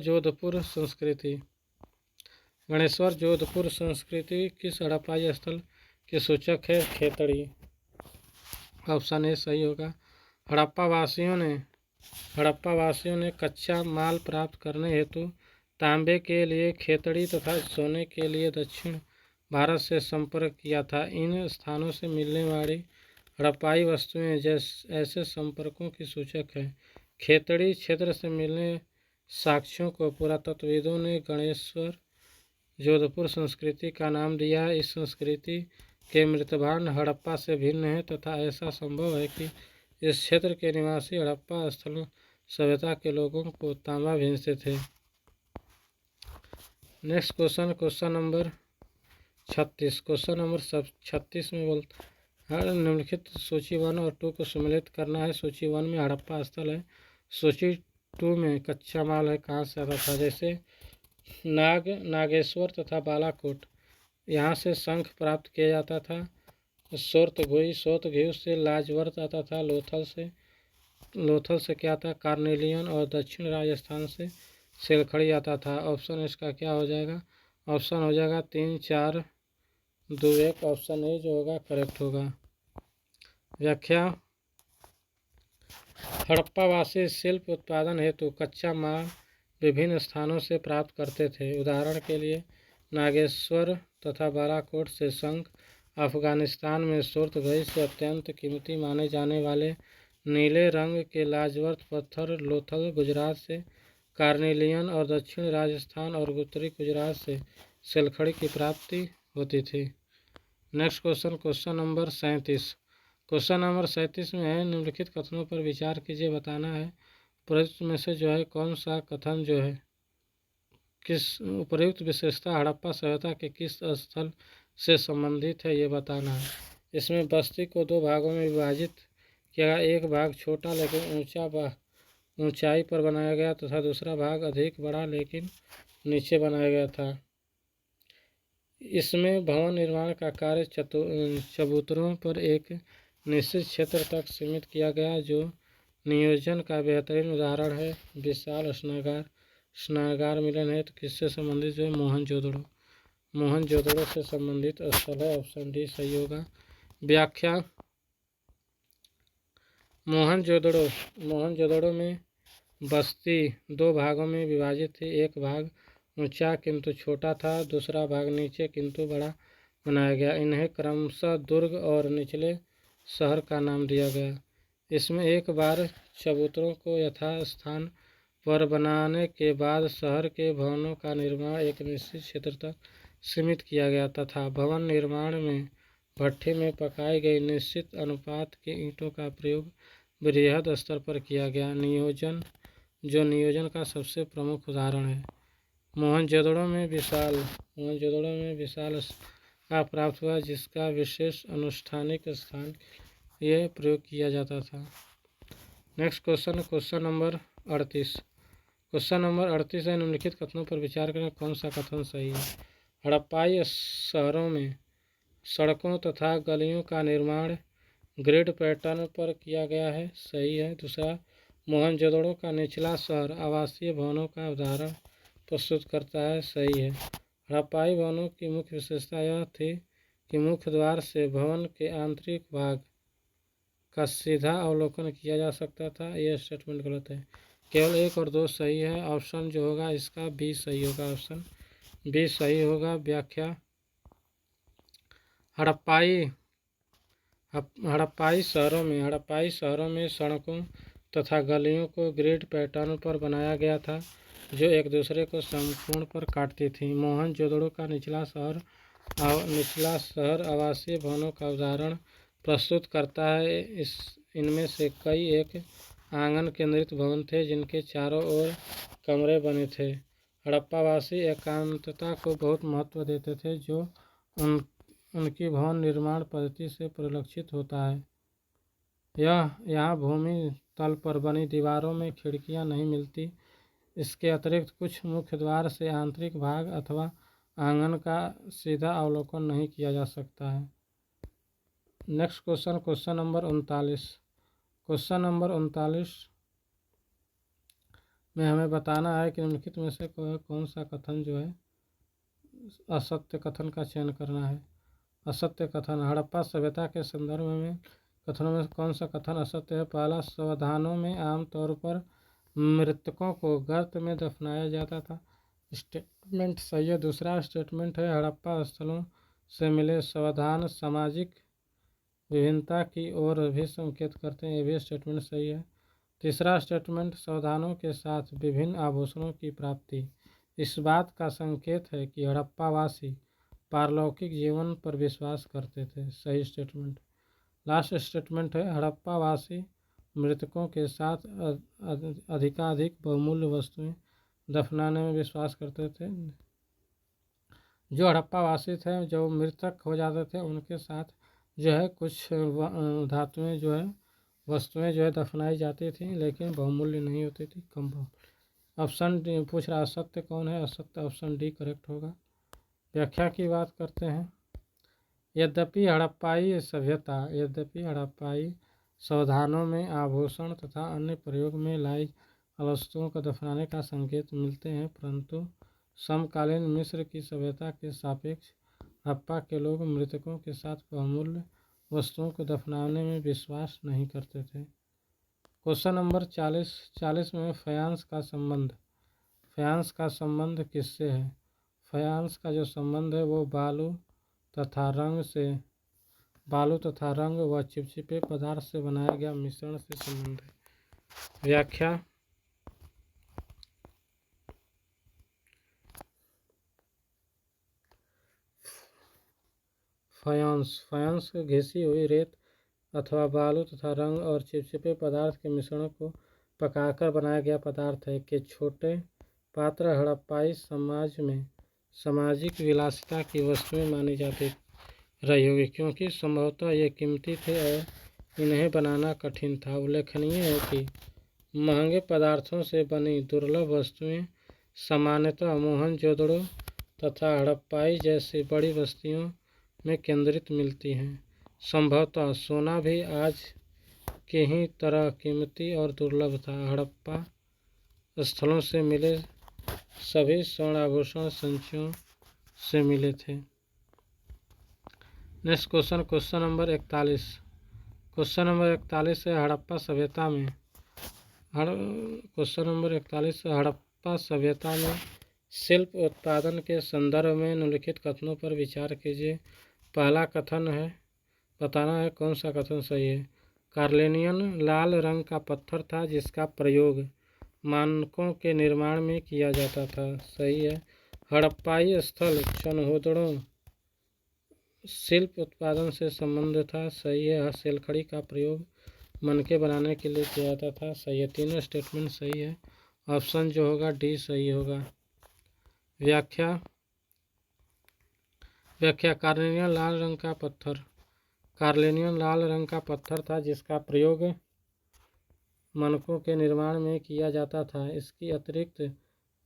जोधपुर संस्कृति किस हड़प्पाई स्थल के सूचक है? खेतड़ी। ऑप्शन ए सही होगा। हड़प्पा वासियों ने कच्चा माल प्राप्त करने हेतु तांबे के लिए खेतड़ी तथा सोने के लिए दक्षिण भारत से संपर्क किया था। इन स्थानों से मिलने वाली हड़प्पाई वस्तुएं ऐसे संपर्कों की सूचक है। खेतड़ी क्षेत्र से मिलने साक्ष्यों को पुरातत्वविदों ने गणेश्वर जोधपुर संस्कृति का नाम दिया है। इस संस्कृति के मृतभांड हड़प्पा से भिन्न है तथा ऐसा संभव है कि इस क्षेत्र के निवासी हड़प्पा स्थलों सभ्यता के लोगों को तांबा भेजते थे। Next question number 36। Question number 36 में बोलता है निम्नलिखित सूची 1 और 2 को सम्मिलित करना है। सूची 1 में हड़प्पा स्थल है, सूची 2 में कच्चा माल है कहाँ से आता था, जैसे नागेश्वर तथा बालाकोट, यहाँ से शंख प्राप्त किया जाता था। सोतघी से लाजवर्त आता था। लोथल से क्या था, कार्नेलियन, और दक्षिण राजस्थान से सेलखड़ी आता था। ऑप्शन इसका क्या हो जाएगा, ऑप्शन हो जाएगा 3, 4, 2, 1। ऑप्शन ए जो होगा करेक्ट होगा। व्याख्या, हड़प्पावासी शिल्प उत्पादन हेतु कच्चा माल विभिन्न स्थानों से प्राप्त करते थे। उदाहरण के लिए नागेश्वर तथा बालाकोट से शंख, अफगानिस्तान में सुर्तगई से अत्यंत कीमती माने जाने वाले नीले रंग के लाजवर्त पत्थर, लोथल गुजरात से कार्नेलियन, और दक्षिण राजस्थान और उत्तरी गुजरात से सेलखड़ी की प्राप्ति होती थी। Next question number 37। Question number 37 में है निम्नलिखित कथनों पर विचार कीजिए, बताना है प्रयुक्त में से जो है कौन सा कथन जो है किस उपयुक्त विशेषता हड़प्पा सभ्यता के किस स्थल से संबंधित है, ये बताना है। इसमें बस्ती को 2 भागों में विभाजित किया गया। एक भाग छोटा लेकिन ऊंचाई पर बनाया गया तथा दूसरा भाग अधिक बड़ा लेकिन नीचे बनाया गया था। इसमें भवन निर्माण का कार्य चबूतरों पर एक निश्चित क्षेत्र तक सीमित किया गया, जो नियोजन का बेहतरीन उदाहरण है। विशाल स्नागार मिलन है तो किससे संबंधित जो है मोहनजोदड़ो से संबंधित स्थल है। ऑप्शन डी सही होगा। व्याख्या, मोहनजोदड़ो में बस्ती 2 भागों में विभाजित थी। एक भाग ऊंचा किंतु छोटा था, दूसरा भाग नीचे किंतु बड़ा बनाया गया। इन्हें क्रमशः दुर्ग और निचले शहर का नाम दिया गया। इसमें एक बार चबूतरों को यथास्थान पर बनाने के बाद शहर के भवनों का निर्माण एक निश्चित क्षेत्र तक सीमित किया गया तथा भवन निर्माण में भट्ठी में पकाई गई निश्चित अनुपात के ईंटों का प्रयोग बृहद स्तर पर किया गया। नियोजन का सबसे प्रमुख उदाहरण है। मोहनजोदड़ो में विशाल का प्राप्त हुआ, जिसका विशेष अनुष्ठानिक स्थान ये प्रयोग किया जाता था। Next question number 38। Question number 38 है निम्नलिखित कथनों पर विचार करें, कौन सा कथन सही है। हड़प्पाई शहरों में सड़कों तथा गलियों का निर्माण ग्रिड पैटर्न पर किया गया है, सही है। दूसरा, मोहनजोदड़ो का निचला शहर आवासीय भवनों का उदाहरण प्रस्तुत करता है, सही है। हड़प्पाई भवनों की मुख्य विशेषता यह थी कि मुख्य द्वार से भवन के आंतरिक भाग का सीधा अवलोकन किया जा सकता था। यह स्टेटमेंट गलत है। केवल 1 और 2 सही है। ऑप्शन जो होगा इसका बी सही होगा। ऑप्शन बी सही होगा। व्याख्या, हड़प्पाई शहरों में सड़कों तथा गलियों को ग्रिड पैटर्न पर बनाया गया था, जो एक दूसरे को समकोण पर काटती थी। मोहनजोदड़ो का निचला शहर आवासीय भवनों का उदाहरण प्रस्तुत करता है। इनमें से कई एक आंगन केंद्रित भवन थे, जिनके चारों ओर कमरे बने थे। हड़प्पावासी एकांतता को बहुत महत्व देते थे, जो उनकी भवन निर्माण पद्धति से परिलक्षित होता है। यहाँ भूमि तल पर बनी दीवारों में खिड़कियाँ नहीं मिलती। इसके अतिरिक्त कुछ मुख्य द्वार से आंतरिक भाग अथवा आंगन का सीधा अवलोकन नहीं किया जा सकता है। Next question number 39। Question number 39 में हमें बताना है कि निम्नलिखित में से कौन सा कथन जो है असत्य कथन का चयन करना है। असत्य कथन, हड़प्पा सभ्यता के संदर्भ में कथनों में कौन सा कथन असत्य है। पहला, समाधानों में आमतौर पर मृतकों को गर्त में दफनाया जाता था, स्टेटमेंट सही है। दूसरा स्टेटमेंट है हड़प्पा स्थलों से मिले समाधान सामाजिक विभिन्नता की ओर भी संकेत करते हैं। ये भी स्टेटमेंट सही है। तीसरा स्टेटमेंट, सावधानों के साथ विभिन्न आभूषणों की प्राप्ति इस बात का संकेत है कि हड़प्पावासी पारलौकिक जीवन पर विश्वास करते थे। सही स्टेटमेंट। लास्ट स्टेटमेंट है, हड़प्पावासी मृतकों के साथ अधिकाधिक बहुमूल्य वस्तुएं दफनाने में विश्वास करते थे। जो हड़प्पावासी थे, जो मृतक हो जाते थे, उनके साथ जो है कुछ धातुएं जो है वस्तुएं जो है दफनाई जाती थी, लेकिन बहुमूल्य नहीं होती थी, कम बहुमूल्य। ऑप्शन डी पूछ रहा, असत्य कौन है? असत्य ऑप्शन डी करेक्ट होगा। व्याख्या की बात करते हैं। यद्यपि हड़प्पाई सावधानों में आभूषण तथा अन्य प्रयोग में लाई वस्तुओं को दफनाने का संकेत मिलते हैं, परंतु समकालीन मिस्र की सभ्यता के सापेक्ष हड़प्पा के लोग मृतकों के साथ बहुमूल्य वस्तुओं को दफनाने में विश्वास नहीं करते थे। क्वेश्चन नंबर 40 में फयांस का संबंध किससे है? फयांस का जो संबंध है वो बालू तथा रंग व चिपचिपे पदार्थ से बनाया गया मिश्रण से संबंध है। व्याख्या। फयांस घिसी हुई रेत अथवा बालू तथा रंग और चिपचिपे पदार्थ के मिश्रणों को पकाकर बनाया गया पदार्थ है। के छोटे पात्र हड़प्पाई समाज में सामाजिक विलासिता की वस्तुएं मानी जाती रही होगी, क्योंकि संभवतः ये कीमती थे और इन्हें बनाना कठिन था। उल्लेखनीय है कि महंगे पदार्थों से बनी दुर्लभ वस्तुएं सामान्यतः मोहनजोदड़ो तथा हड़प्पाई जैसी बड़ी बस्तियों में केंद्रित मिलती हैं। संभवतः सोना भी आज की ही तरह कीमती और दुर्लभ था। हड़प्पा स्थलों से मिले सभी स्वर्ण आभूषण संचियों से मिले थे। Next question number 41। Question number 41 है, हड़प्पा सभ्यता में हड़प्पा सभ्यता में शिल्प उत्पादन के संदर्भ में निम्नलिखित कथनों पर विचार कीजिए। पहला कथन है, बताना है कौन सा कथन सही है। कार्लेनियन लाल रंग का पत्थर था जिसका प्रयोग मानकों के निर्माण में किया जाता था। सही है। हड़प्पाई स्थल चनहोदड़ों शिल्प उत्पादन से संबंध था। सही है। सेलखड़ी का प्रयोग मनके बनाने के लिए किया जाता था। सही है। तीनों स्टेटमेंट सही है। ऑप्शन जो होगा डी सही होगा। व्याख्या। कार्लेनियन लाल रंग का पत्थर था जिसका प्रयोग मनकों के निर्माण में किया जाता था।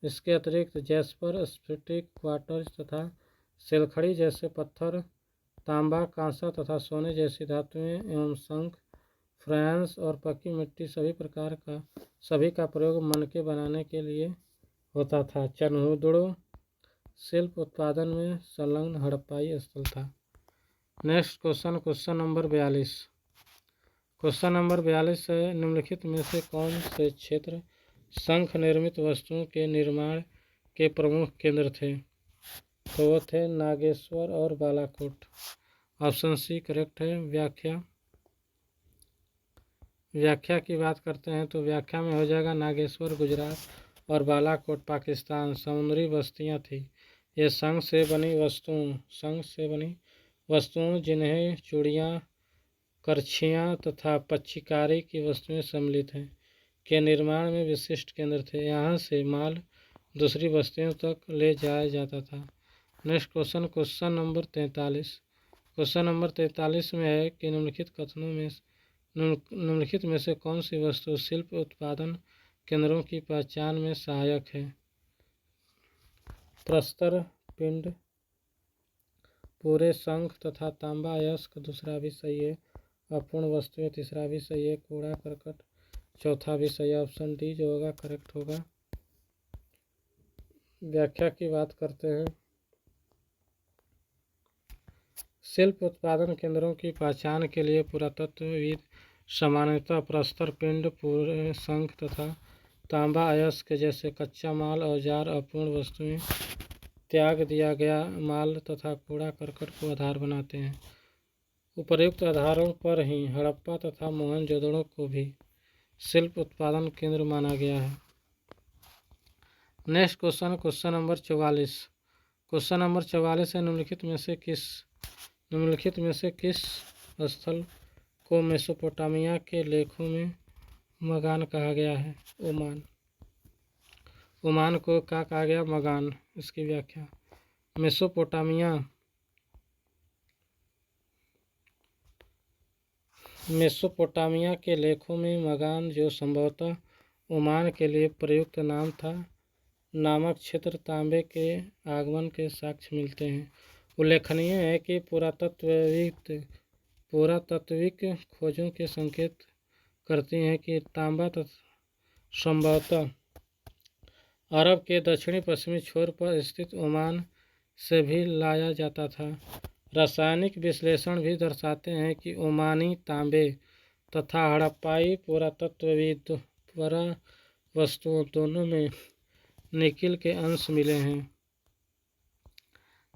इसके अतिरिक्त जैस्पर, स्फटिक, क्वार्ट्ज तथा सेलखड़ी जैसे पत्थर, तांबा, कांसा तथा सोने जैसी धातुएं एवं शंख, फ्रांस और पक्की मिट्टी सभी का प्रयोग मनके बनाने के लिए होता था। चनहोदड़ो शिल्प उत्पादन में संलग्न हड़प्पाई स्थल था। Next question number 42। Question number 42 है, निम्नलिखित में से कौन से क्षेत्र शंख निर्मित वस्तुओं के निर्माण के प्रमुख केंद्र थे? तो वो थे नागेश्वर और बालाकोट। ऑप्शन सी करेक्ट है। व्याख्या की बात करते हैं तो व्याख्या में हो जाएगा नागेश्वर गुजरात और बालाकोट पाकिस्तान समुद्री बस्तियां थी। ये शंख से बनी वस्तुओं जिन्हें चूड़ियाँ, करछियाँ तथा पच्चीकारी की वस्तुएं सम्मिलित हैं के निर्माण में विशिष्ट केंद्र थे। यहाँ से माल दूसरी बस्तियों तक ले जाया जाता था। Next question number 43। Question number 43 में है कि निम्नलिखित में से कौन सी वस्तु शिल्प उत्पादन केंद्रों की पहचान में सहायक है? प्रस्तर पिंड, पूरे शंख तथा तांबा अयस्क दूसरा भी सही है। अपूर्ण वस्तुएं तीसरा भी सही है। कूड़ा करकट चौथा भी सही है। ऑप्शन डी जो होगा करेक्ट होगा। व्याख्या की बात करते हैं। शिल्प उत्पादन केंद्रों की पहचान के लिए पुरातत्वविद सामान्यतः प्रस्तर पिंड, पूरे शंख तथा तांबा अयस्क जैसे कच्चा माल, औजार, अपूर्ण वस्तुएं, त्याग दिया गया माल तथा कूड़ा करकट को आधार बनाते हैं। उपर्युक्त आधारों पर ही हड़प्पा तथा मोहनजोदड़ो को भी शिल्प उत्पादन केंद्र माना गया है। Next question, question number 44। Question number 44 है, निम्नलिखित में से किस स्थल को मेसोपोटामिया के लेखों में मगान कहा गया है? ओमान को क्या कहा गया? मगान। इसकी व्याख्या, मेसोपोटामिया के लेखों में मगान, जो संभवतः ओमान के लिए प्रयुक्त नाम था, नामक क्षेत्र तांबे के आगमन के साक्ष्य मिलते हैं। उल्लेखनीय है कि पुरातात्विक खोजों के संकेत करती हैं कि तांबा संभवतः अरब के दक्षिणी पश्चिमी छोर पर स्थित ओमान से भी लाया जाता था। रासायनिक विश्लेषण भी दर्शाते हैं कि ओमानी तांबे तथा हड़प्पाई पुरातत्वविद वस्तुओं दोनों में निकिल के अंश मिले हैं।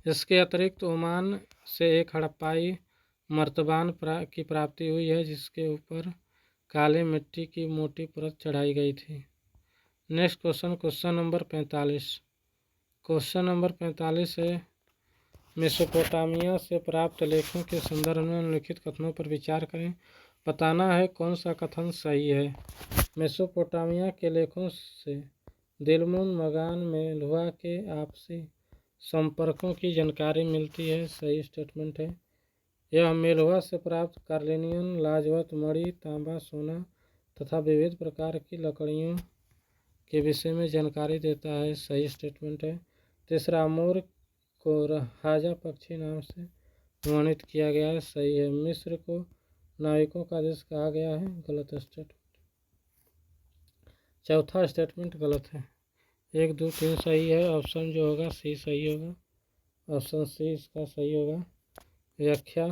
इसके अतिरिक्त ओमान से एक हड़प्पाई मर्तबान की प्राप्ति हुई है, जिसके ऊपर काले मिट्टी की मोटी परत चढ़ाई गई थी। Next question, question number 45। Question number 45 है, मेसोपोटामिया से प्राप्त लेखों के संदर्भ में निम्नलिखित कथनों पर विचार करें। बताना है कौन सा कथन सही है। मेसोपोटामिया के लेखों से दिलमुन मगान में मेलुहा के आपसी संपर्कों की जानकारी मिलती है। सही स्टेटमेंट है। यह मेलुहा से प्राप्त कार्लिनियन, लाजवंत मणि, तांबा, सोना तथा विविध प्रकार की लकड़ियों के विषय में जानकारी देता है। सही स्टेटमेंट है। तीसरा, अमूर को हाजा पक्षी नाम से वर्णित किया गया है। सही है। मिस्र को नाविकों का देश कहा गया है। गलत स्टेटमेंट। चौथा स्टेटमेंट गलत है। 1, 2, 3 सही है। ऑप्शन जो होगा सी सही होगा। ऑप्शन सी इसका सही होगा। व्याख्या,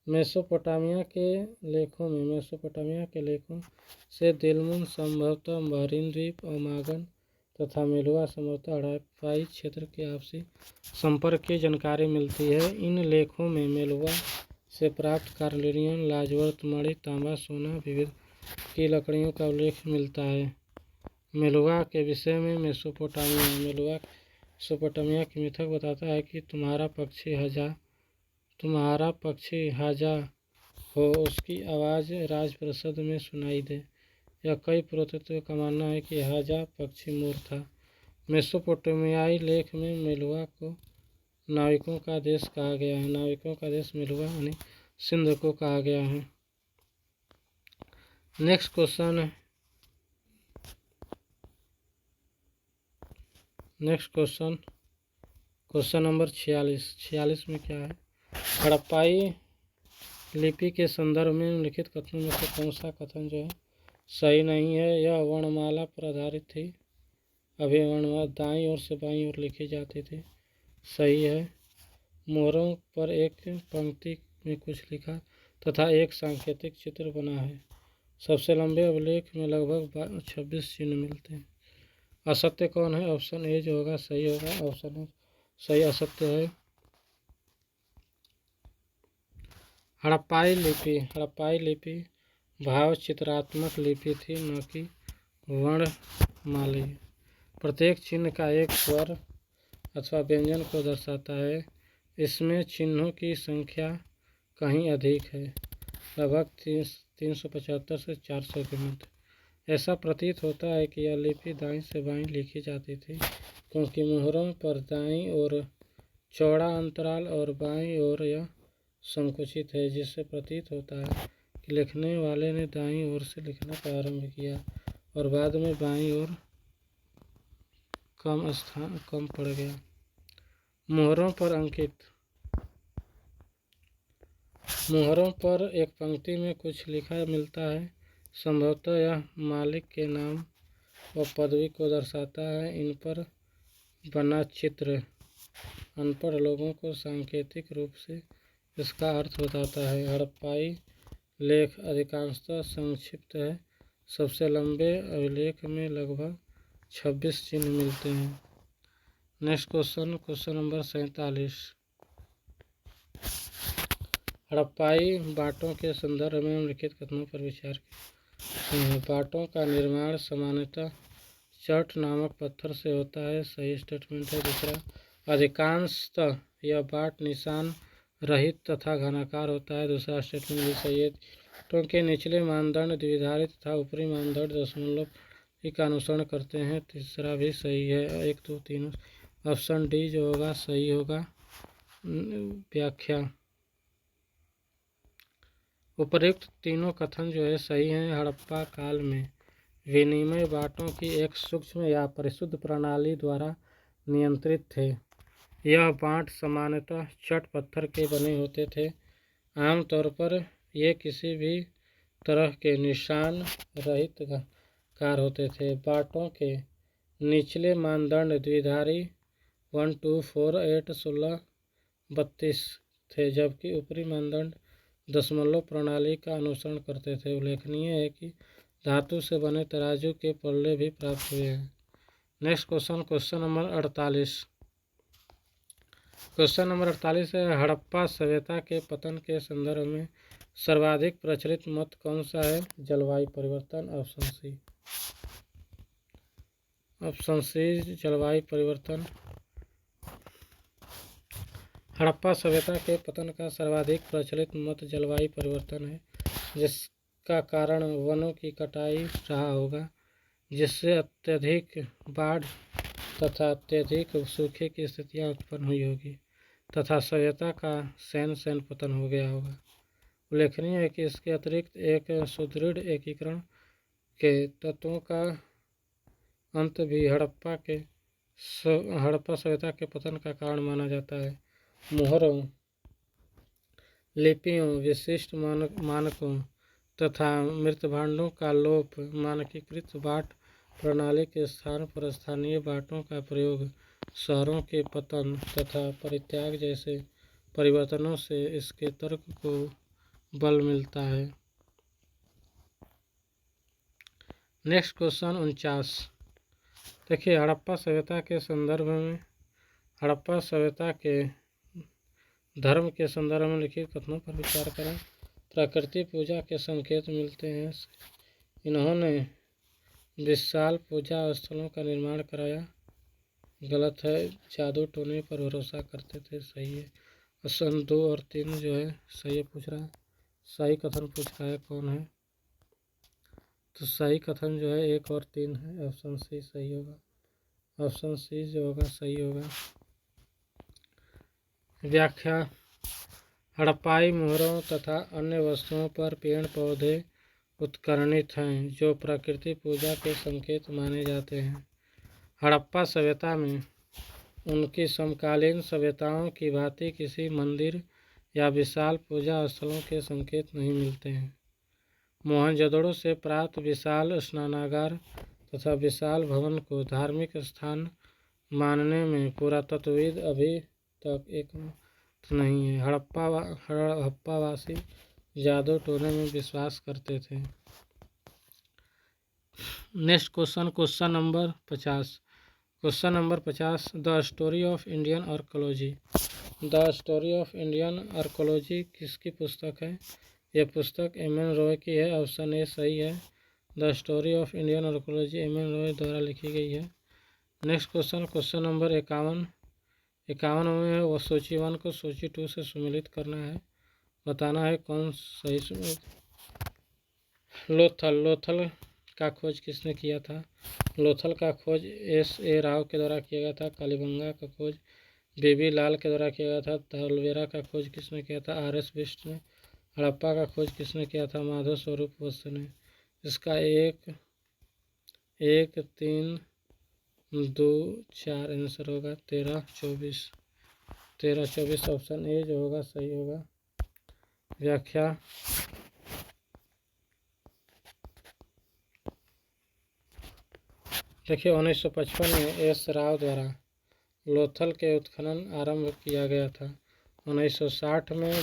मेसोपोटामिया के लेखों से दिलमुन संभवतः बहरीन द्वीप, ओमागन तथा मेलुहा संभवतः हड़प्पाई क्षेत्र के आपसी संपर्क की जानकारी मिलती है। इन लेखों में मेलुहा से प्राप्त कार्लिनियन, लाजवंत मणि, तांबा, सोना, विविध की लकड़ियों का उल्लेख मिलता है। मेलुहा के विषय में मेसोपोटामिया की मिथक बताता है कि तुम्हारा पक्षी हाजा हो, उसकी आवाज़ राजप्रासाद में सुनाई दे। यह कई पुरातत्वविदों का मानना है कि हाजा पक्षी मोर था। मेसोपोटामियाई लेख में मेलुहा को नाविकों का देश कहा गया है। नाविकों का देश मेलुहा यानी सिंध को कहा गया है। नेक्स्ट क्वेश्चन क्वेश्चन नंबर 46 में क्या है? हड़प्पाई लिपि के संदर्भ में निम्नलिखित कथनों में से कौन सा कथन जो है सही नहीं है? यह वर्णमाला पर आधारित थी। अभी वर्णमाला दाईं ओर से बाईं ओर लिखी जाती थी। सही है। मोहरों पर एक पंक्ति में कुछ लिखा तथा एक सांकेतिक चित्र बना है। सबसे लंबे अभिलेख में लगभग 26 चिन्ह मिलते हैं। असत्य कौन है? ऑप्शन ए जो होगा सही होगा। ऑप्शन ए सही असत्य है। हड़प्पाई लिपि भाव चित्रात्मक लिपि थी, न कि वर्णमाली। प्रत्येक चिन्ह का एक स्वर अथवा व्यंजन को दर्शाता है। इसमें चिन्हों की संख्या कहीं अधिक है, लगभग 375 से 400 के मध्य। ऐसा प्रतीत होता है कि यह लिपि दाईं से बाईं लिखी जाती थी, क्योंकि मोहरों पर दाईं ओर चौड़ा अंतराल और बाईं ओर यह संकुचित है, जिससे प्रतीत होता है कि लिखने वाले ने दाईं ओर से लिखना प्रारंभ किया और बाद में बाईं ओर कम पड़ गया। मोहरों पर अंकित। मोहरों पर एक पंक्ति में कुछ लिखा मिलता है। संभवतः यह मालिक के नाम व पदवी को दर्शाता है। इन पर बना चित्र अनपढ़ लोगों को सांकेतिक रूप से इसका अर्थ बताता है। हड़प्पाई लेख अधिकांशतः संक्षिप्त है। सबसे लंबे अभिलेख में लगभग 26 चिन्ह मिलते हैं। Next question number 47। हड़प्पाई बाटों के संदर्भ में निम्नलिखित कथनों पर विचार करते हैं। बाटों का निर्माण सामान्यतः चट नामक पत्थर से होता है, सही स्टेटमेंट है। दूसरा, अधिकांशतः यह बाट निशान रहित तथा घनाकार होता है, दूसरा स्टेटमेंट भी सही है। ईंटों के निचले मानदंड द्विधारी तथा ऊपरी मानदंड दशमलव का अनुसरण करते हैं, तीसरा भी सही है। 1 2 3 ऑप्शन डी जो होगा सही होगा। व्याख्या, उपर्युक्त तीनों कथन जो है सही हैं। हड़प्पा काल में विनिमय बाटों की एक सूक्ष्म या परिशुद्ध प्रणाली द्वारा नियंत्रित थे। यह बाट सामान्यतः चट पत्थर के बने होते थे। आमतौर पर ये किसी भी तरह के निशान रहित कार होते थे। बाटों के निचले मानदंड द्विधारी 1 2 4 8 16 32 थे, जबकि ऊपरी मानदंड दशमलव प्रणाली का अनुसरण करते थे। उल्लेखनीय है कि धातु से बने तराजू के पल्ले भी प्राप्त हुए हैं। Next question number 48। Question number 48 है, हड़प्पा सभ्यता के पतन के संदर्भ में सर्वाधिक प्रचलित मत कौन सा है? जलवायु परिवर्तन। ऑप्शन सी जलवायु परिवर्तन। हड़प्पा सभ्यता के पतन का सर्वाधिक प्रचलित मत जलवायु परिवर्तन है, जिसका कारण वनों की कटाई रहा होगा, जिससे अत्यधिक बाढ़ तथा अत्यधिक सूखे की स्थितियां उत्पन्न हुई होगी तथा सभ्यता का सैन पतन हो गया होगा। उल्लेखनीय है कि इसके अतिरिक्त एक सुदृढ़ एकीकरण के तत्वों का अंत भी हड़प्पा सभ्यता के पतन का कारण माना जाता है। मोहरों, लिपियों, विशिष्ट मानकों तथा मृतभांडों का लोप, मानकीकृत बाट प्रणाली के स्थान पर स्थानीय बाटों का प्रयोग, शहरों के पतन तथा परित्याग जैसे परिवर्तनों से इसके तर्क को बल मिलता है। Next question 49। देखिए, हड़प्पा सभ्यता के संदर्भ में हड़प्पा सभ्यता के धर्म के संदर्भ में लिखित कथनों पर विचार करें। प्रकृति पूजा के संकेत मिलते हैं। इन्होंने विशाल पूजा स्थलों का निर्माण कराया। गलत है। जादू टोने पर भरोसा करते थे। सही है। ऑप्शन 2 और 3 जो है सही पूछ रहा है। सही कथन पूछ रहा है कौन है, तो सही कथन जो है 1 और 3 है। ऑप्शन सी सही होगा। ऑप्शन सी जो होगा सही होगा। व्याख्या, हड़प्पाई मोहरों तथा अन्य वस्तुओं पर पेड़ पौधे उत्कीर्णित हैं, जो प्रकृति पूजा के संकेत माने जाते हैं। हड़प्पा सभ्यता में उनकी समकालीन सभ्यताओं की भांति किसी मंदिर या विशाल पूजा स्थलों के संकेत नहीं मिलते हैं। मोहनजोदड़ो से प्राप्त विशाल स्नानागार तथा विशाल भवन को धार्मिक स्थान मानने में पुरातत्वविद अभी तक एकमत नहीं है। हड़प्पावासी जादू टोने में विश्वास करते थे। Next question number 50। Question number 50, the story of Indian archaeology. The story of Indian archaeology किसकी पुस्तक है? यह पुस्तक M.N. रॉय की है। ऑप्शन ए सही है। The story of Indian archaeology M.N. Roy द्वारा लिखी गई है। Next question number 51। 51 में वो सूची 1 को सूची 2 से सम्मिलित करना है। बताना है कौन सही सम्मिलित। लोथल का खोज किसने किया था? लोथल का खोज S.A. राव के द्वारा किया गया था। कालीबंगा का खोज B.B. लाल के द्वारा किया गया था। धौलवेरा का खोज किसने किया था? R.S. बिष्ट ने। हड़प्पा का खोज किसने किया था? माधव स्वरूप वत्स ने। इसका 1 3 2 4 आंसर होगा। 13 24 ऑप्शन ए जो होगा सही होगा। व्याख्या, देखिए 1955 में S. राव द्वारा लोथल के उत्खनन आरंभ किया गया था। 1960 में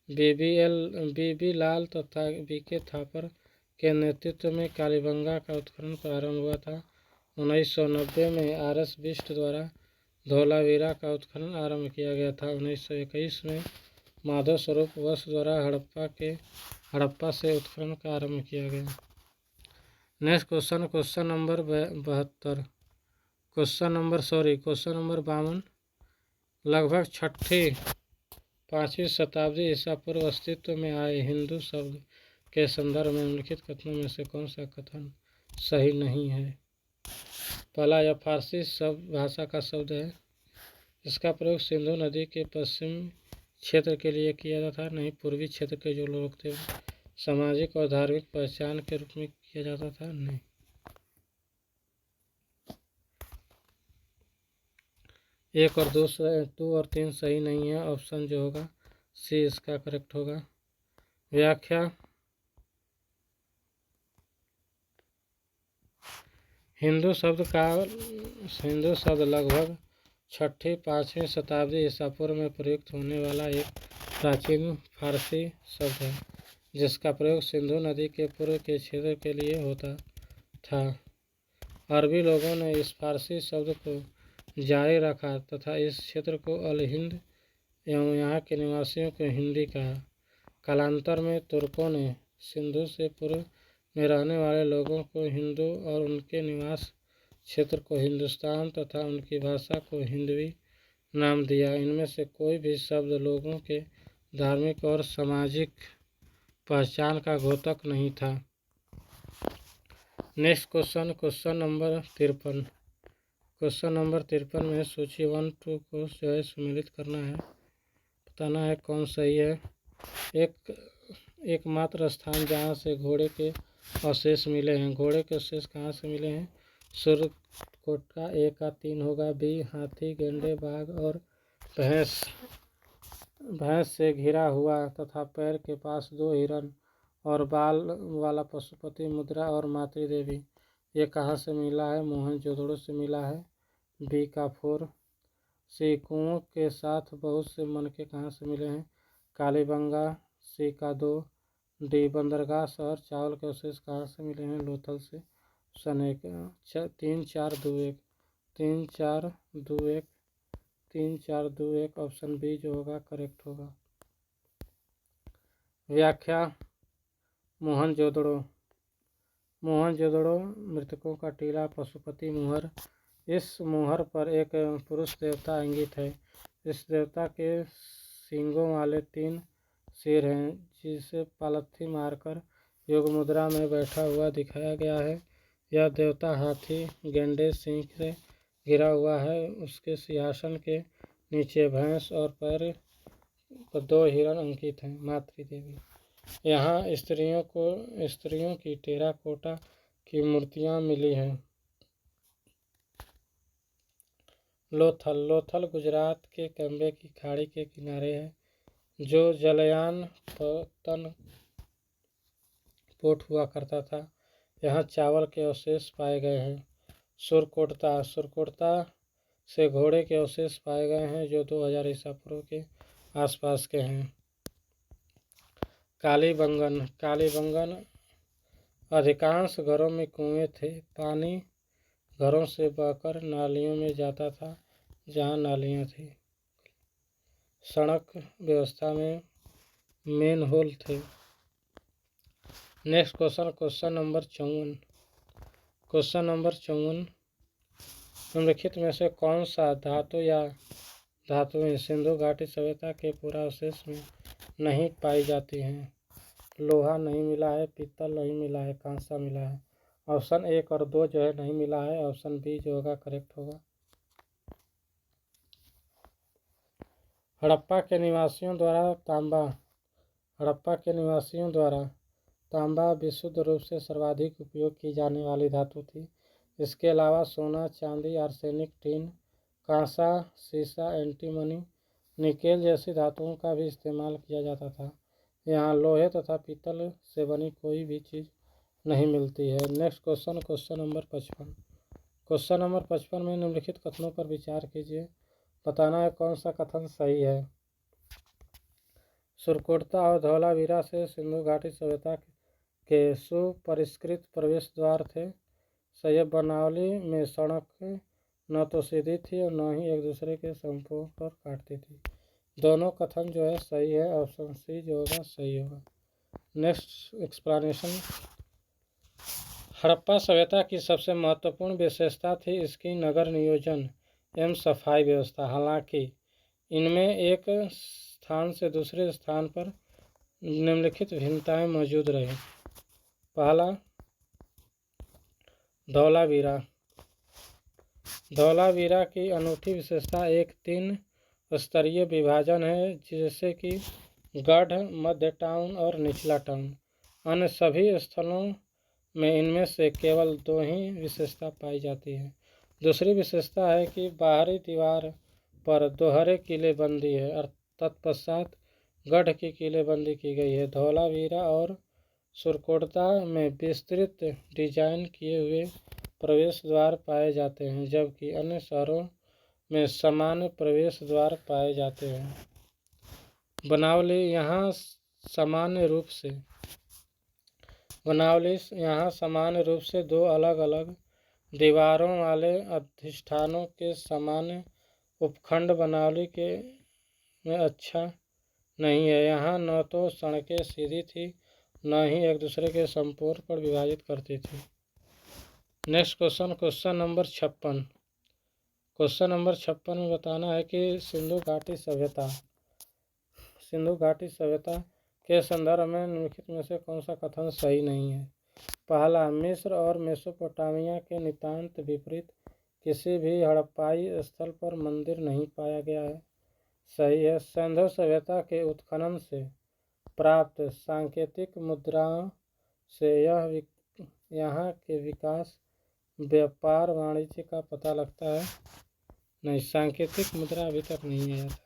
B.B. लाल तथा B.K. थापर के नेतृत्व में कालीबंगा का उत्खनन प्रारंभ हुआ था। 1990 में R.S. बिष्ट द्वारा धौलावीरा का उत्खनन आरंभ किया गया था। 1921 में माधव स्वरूप वंश द्वारा हड़प्पा से उत्खनन का आरंभ किया गया। Next question number 72। Question number 52। लगभग 6वीं-5वीं शताब्दी ईसा पूर्व अस्तित्व में आए हिंदू शब्द के संदर्भ में निम्नलिखित कथनों में से कौन सा कथन सही नहीं है? पहला, यह फारसी भाषा का शब्द है। इसका प्रयोग सिंधु नदी के पश्चिम क्षेत्र के लिए किया जाता था, नहीं पूर्वी क्षेत्र के जो लोग थे सामाजिक और धार्मिक पहचान के रूप में किया जाता था, नहीं। 1 और 2 और 3 सही नहीं है। ऑप्शन जो होगा सी इसका करेक्ट होगा। व्याख्या, हिंदू शब्द लगभग 6वीं-5वीं शताब्दी ईसा पूर्व में प्रयुक्त होने वाला एक प्राचीन फारसी शब्द है, जिसका प्रयोग सिंधु नदी के पूर्व के क्षेत्र के लिए होता था। अरबी लोगों ने इस फारसी शब्द को जारी रखा तथा इस क्षेत्र को अल हिंद एवं यहाँ के निवासियों को हिंदी कहा। कालांतर में तुर्कों ने सिंधु से पूर्व में रहने वाले लोगों को हिंदू और उनके निवास क्षेत्र को हिंदुस्तान तथा उनकी भाषा को हिंदवी नाम दिया। इनमें से कोई भी शब्द लोगों के धार्मिक और सामाजिक पहचान का द्योतक नहीं था। Next question number 53। Question number 53 में सूची 1-2 को जो है सम्मिलित करना है, बताना है कौन सही है। एकमात्र स्थान जहाँ से घोड़े के अवशेष मिले हैं। घोड़े के अवशेष कहाँ से मिले हैं? सूर्यकोट का। A का 3 होगा। B हाथी, गेंडे, बाघ और भैंस से घिरा हुआ तथा पैर के पास 2 हिरण और बाल वाला पशुपति, मुद्रा और मातृ देवी। ये कहाँ से मिला है? मोहनजोदड़ो से मिला है। B का 4। C कुओं के साथ बहुत से मनके कहाँ से मिले हैं? कालीबंगा। C का 2। D बंदरगाह शहर चावल के अवशेष कहाँ से मिले हैं? लोथल से। ऑप्शन 1 3 4 2 1 3 4 2 1 3 4 2 1। ऑप्शन बी जो होगा करेक्ट होगा। व्याख्या, मोहनजोदड़ो मृतकों का टीला, पशुपति मोहर। इस मोहर पर एक पुरुष देवता इंगित है। इस देवता के सींगों वाले 3 सिर हैं, जिसे पालथी मारकर योग मुद्रा में बैठा हुआ दिखाया गया है। यह देवता हाथी, गेंडे, सिंह से घिरा हुआ है। उसके सिंहासन के नीचे भैंस और पैर पर 2 हिरण अंकित हैं, मातृ देवी। यहाँ स्त्रियों की टेराकोटा की मूर्तियाँ मिली हैं। लोथल गुजरात के कंबे की खाड़ी के किनारे है, जो जलयान पतन पोर्ट हुआ करता था। यहाँ चावल के अवशेष पाए गए हैं। सुरकोटता से घोड़े के अवशेष पाए गए हैं, जो 2000 ईसा पूर्व के आसपास के हैं। कालीबंगन अधिकांश घरों में कुएं थे। पानी घरों से बहकर नालियों में जाता था, जहाँ नालियाँ थी। सड़क व्यवस्था में मेन होल थे। Next question number 54। Question number 54, निम्नलिखित में से कौन सा धातुएं सिंधु घाटी सभ्यता के पुरावशेष में नहीं पाई जाती हैं? लोहा नहीं मिला है, पीतल नहीं मिला है, कांसा मिला है। ऑप्शन 1 और 2 जो है नहीं मिला है। ऑप्शन बी जो होगा करेक्ट होगा। हड़प्पा के निवासियों द्वारा तांबा विशुद्ध रूप से सर्वाधिक उपयोग की जाने वाली धातु थी। इसके अलावा सोना, चांदी, आर्सेनिक, टिन, कांसा, सीसा, एंटीमनी, निकेल जैसी धातुओं का भी इस्तेमाल किया जाता था। यहाँ लोहे तथा पीतल से बनी कोई भी चीज़ नहीं मिलती है। Next question number 55। Question number 55 में निम्नलिखित कथनों पर विचार कीजिए, बताना है कौन सा कथन सही है। सुरकोटता और धौलावीरा से सिंधु घाटी सभ्यता के सुपरिष्कृत प्रवेश द्वार थे। सैयद बनावली में सड़क न तो सीधी थी और न ही एक दूसरे के संपर्क पर काटती थी। दोनों कथन जो है सही है, ऑप्शन सी जो होगा सही होगा। Next explanation. हड़प्पा सभ्यता की सबसे महत्वपूर्ण विशेषता थी इसकी नगर नियोजन एवं सफाई व्यवस्था। हालांकि इनमें एक स्थान से दूसरे स्थान पर निम्नलिखित भिन्नताएं मौजूद रही। पहला, धौलावीरा। धौलावीरा की अनूठी विशेषता एक 3 स्तरीय विभाजन है, जैसे कि गढ़, मध्य टाउन और निचला टाउन। अन्य सभी स्थलों में इनमें से केवल 2 ही विशेषता पाई जाती है। दूसरी विशेषता है कि बाहरी दीवार पर दोहरे किलेबंदी है और तत्पश्चात गढ़ की किलेबंदी की गई है। धौलावीरा और सुरकोटदा में विस्तृत डिजाइन किए हुए प्रवेश द्वार पाए जाते हैं, जबकि अन्य शहरों में सामान्य प्रवेश द्वार पाए जाते हैं। बनावली यहाँ सामान्य रूप से 2 अलग अलग दीवारों वाले अधिष्ठानों के सामान्य उपखंड बनावली के में अच्छा नहीं है। यहाँ न तो सड़कें सीधी थी, न ही एक दूसरे के संपूर्ण पर विभाजित करती थी। Next question, question number 56। Question number 56 में बताना है कि सिंधु घाटी सभ्यता के संदर्भ में निम्नलिखित में से कौन सा कथन सही नहीं है। पहला, मिस्र और मेसोपोटामिया के नितांत विपरीत किसी भी हड़प्पाई स्थल पर मंदिर नहीं पाया गया है। सही है। सिंधु सभ्यता के उत्खनन से प्राप्त सांकेतिक मुद्राओं से यहाँ के विकास, व्यापार, वाणिज्य का पता लगता है। नहीं, सांकेतिक मुद्रा अभी तक नहीं आया था।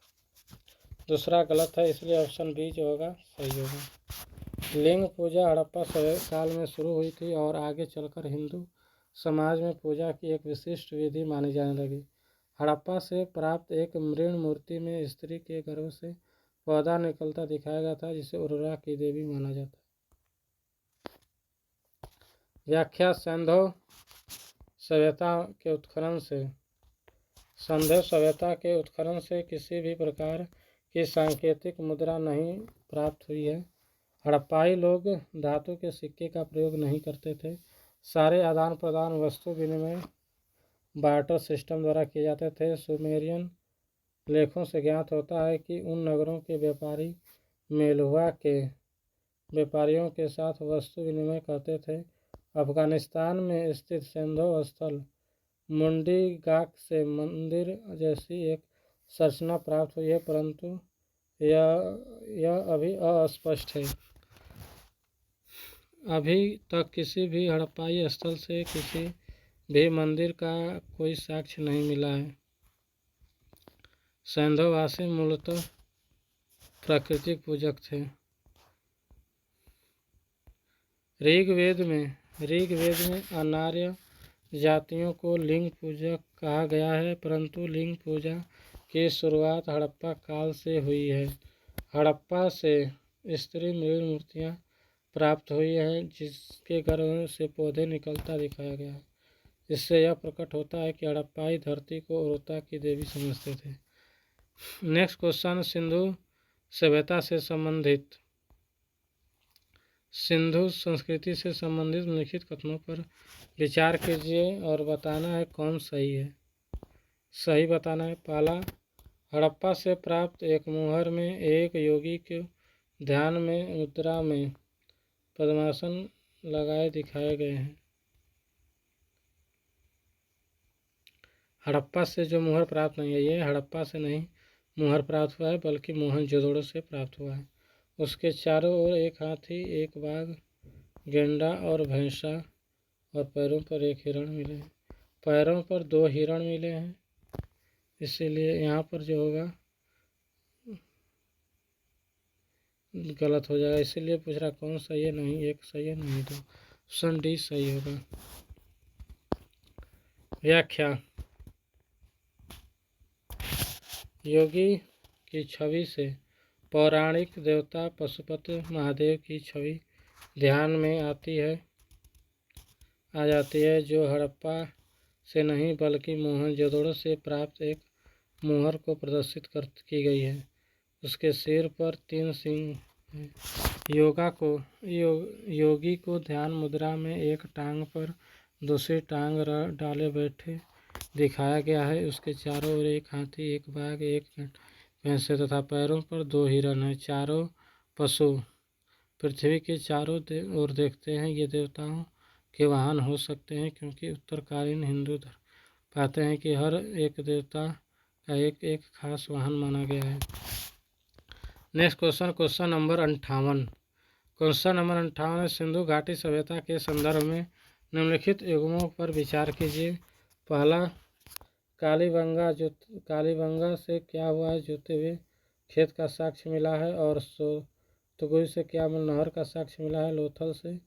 दूसरा गलत है, इसलिए ऑप्शन बी जो होगा सही होगा। लिंग पूजा हड़प्पा काल में शुरू हुई थी और आगे चलकर हिंदू समाज में पूजा की एक विशिष्ट विधि मानी जाने लगी। हड़प्पा से प्राप्त एक मृण मूर्ति में स्त्री के गर्भ से पौधा निकलता दिखाया गया था, जिसे उर्वरा की देवी माना जाता है। व्याख्या। सिंधु सभ्यता के उत्खनन से किसी भी प्रकार की सांकेतिक मुद्रा नहीं प्राप्त हुई है। हड़प्पाई लोग धातु के सिक्के का प्रयोग नहीं करते थे। सारे आदान प्रदान वस्तु विनिमय बार्टर सिस्टम द्वारा किए जाते थे। सुमेरियन लेखों से ज्ञात होता है कि उन नगरों के व्यापारी मेलुहा के व्यापारियों के साथ वस्तु विनिमय करते थे। अफगानिस्तान में स्थित सिंधु स्थल मुंडी गाक से मंदिर जैसी एक संरचना प्राप्त हुई है, परंतु यह अभी अस्पष्ट है। अभी तक किसी भी हड़प्पाई स्थल से किसी भी मंदिर का कोई साक्ष्य नहीं मिला है। सिंधुवासी मूलतः प्राकृतिक पूजक थे। ऋग्वेद में अनार्य जातियों को लिंग पूजक कहा गया है, परंतु लिंग पूजा की शुरुआत हड़प्पा काल से हुई है। हड़प्पा से स्त्री मृण मूर्तियाँ प्राप्त हुई हैं, जिसके गर्भ से पौधे निकलता दिखाया गया है। इससे यह प्रकट होता है कि हड़प्पाई धरती को उर्वरता की देवी समझते थे। नेक्स्ट क्वेश्चन, सिंधु सभ्यता से संबंधित सिंधु संस्कृति से संबंधित निम्नलिखित कथनों पर विचार कीजिए और बताना है कौन सही है। सही बताना है। पहला, हड़प्पा से प्राप्त एक मुहर में एक योगी के ध्यान में मुद्रा में पद्मासन लगाए दिखाए गए हैं। हड़प्पा से जो मुहर प्राप्त नहीं है, ये हड़प्पा से नहीं मुहर प्राप्त हुआ है, बल्कि मोहनजोदड़ो से प्राप्त हुआ है। उसके चारों ओर एक हाथी, एक बाघ, गेंडा और भैंसा और पैरों पर एक हिरण मिले हैं। पैरों पर 2 हिरण मिले हैं, इसीलिए यहाँ पर जो होगा गलत हो जाएगा। इसीलिए पूछ रहा कौन सही है। नहीं, एक सही है, नहीं 2। ऑप्शन डी सही होगा। व्याख्या। योगी की छवि से पौराणिक देवता पशुपति महादेव की छवि ध्यान में आ जाती है, जो हड़प्पा से नहीं बल्कि मोहनजोदड़ो से प्राप्त एक मुहर को प्रदर्शित की गई है। उसके सिर पर 3 सिंह हैं। योगी को ध्यान मुद्रा में एक टांग पर दूसरी टांग डाले बैठे दिखाया गया है। उसके चारों ओर एक हाथी, एक बाघ, एक भैंस तथा पैरों पर 2 हिरण हैं। चारों पशु पृथ्वी के चारों ओर देखते हैं। ये देवताओं के वाहन हो सकते हैं, क्योंकि उत्तरकालीन हिंदू धर्म पाते हैं कि हर एक देवता का एक एक खास वाहन माना गया है। Next question number 58। Question number 58 Sindhu घाटी सभ्यता के संदर्भ में निम्नलिखित युग्मों पर विचार कीजिए। पहला, कालीबंगा से क्या हुआ है? जोते हुए खेत का साक्ष्य मिला है। और सोतगुई से क्या नहर का साक्ष्य मिला है? लोथल से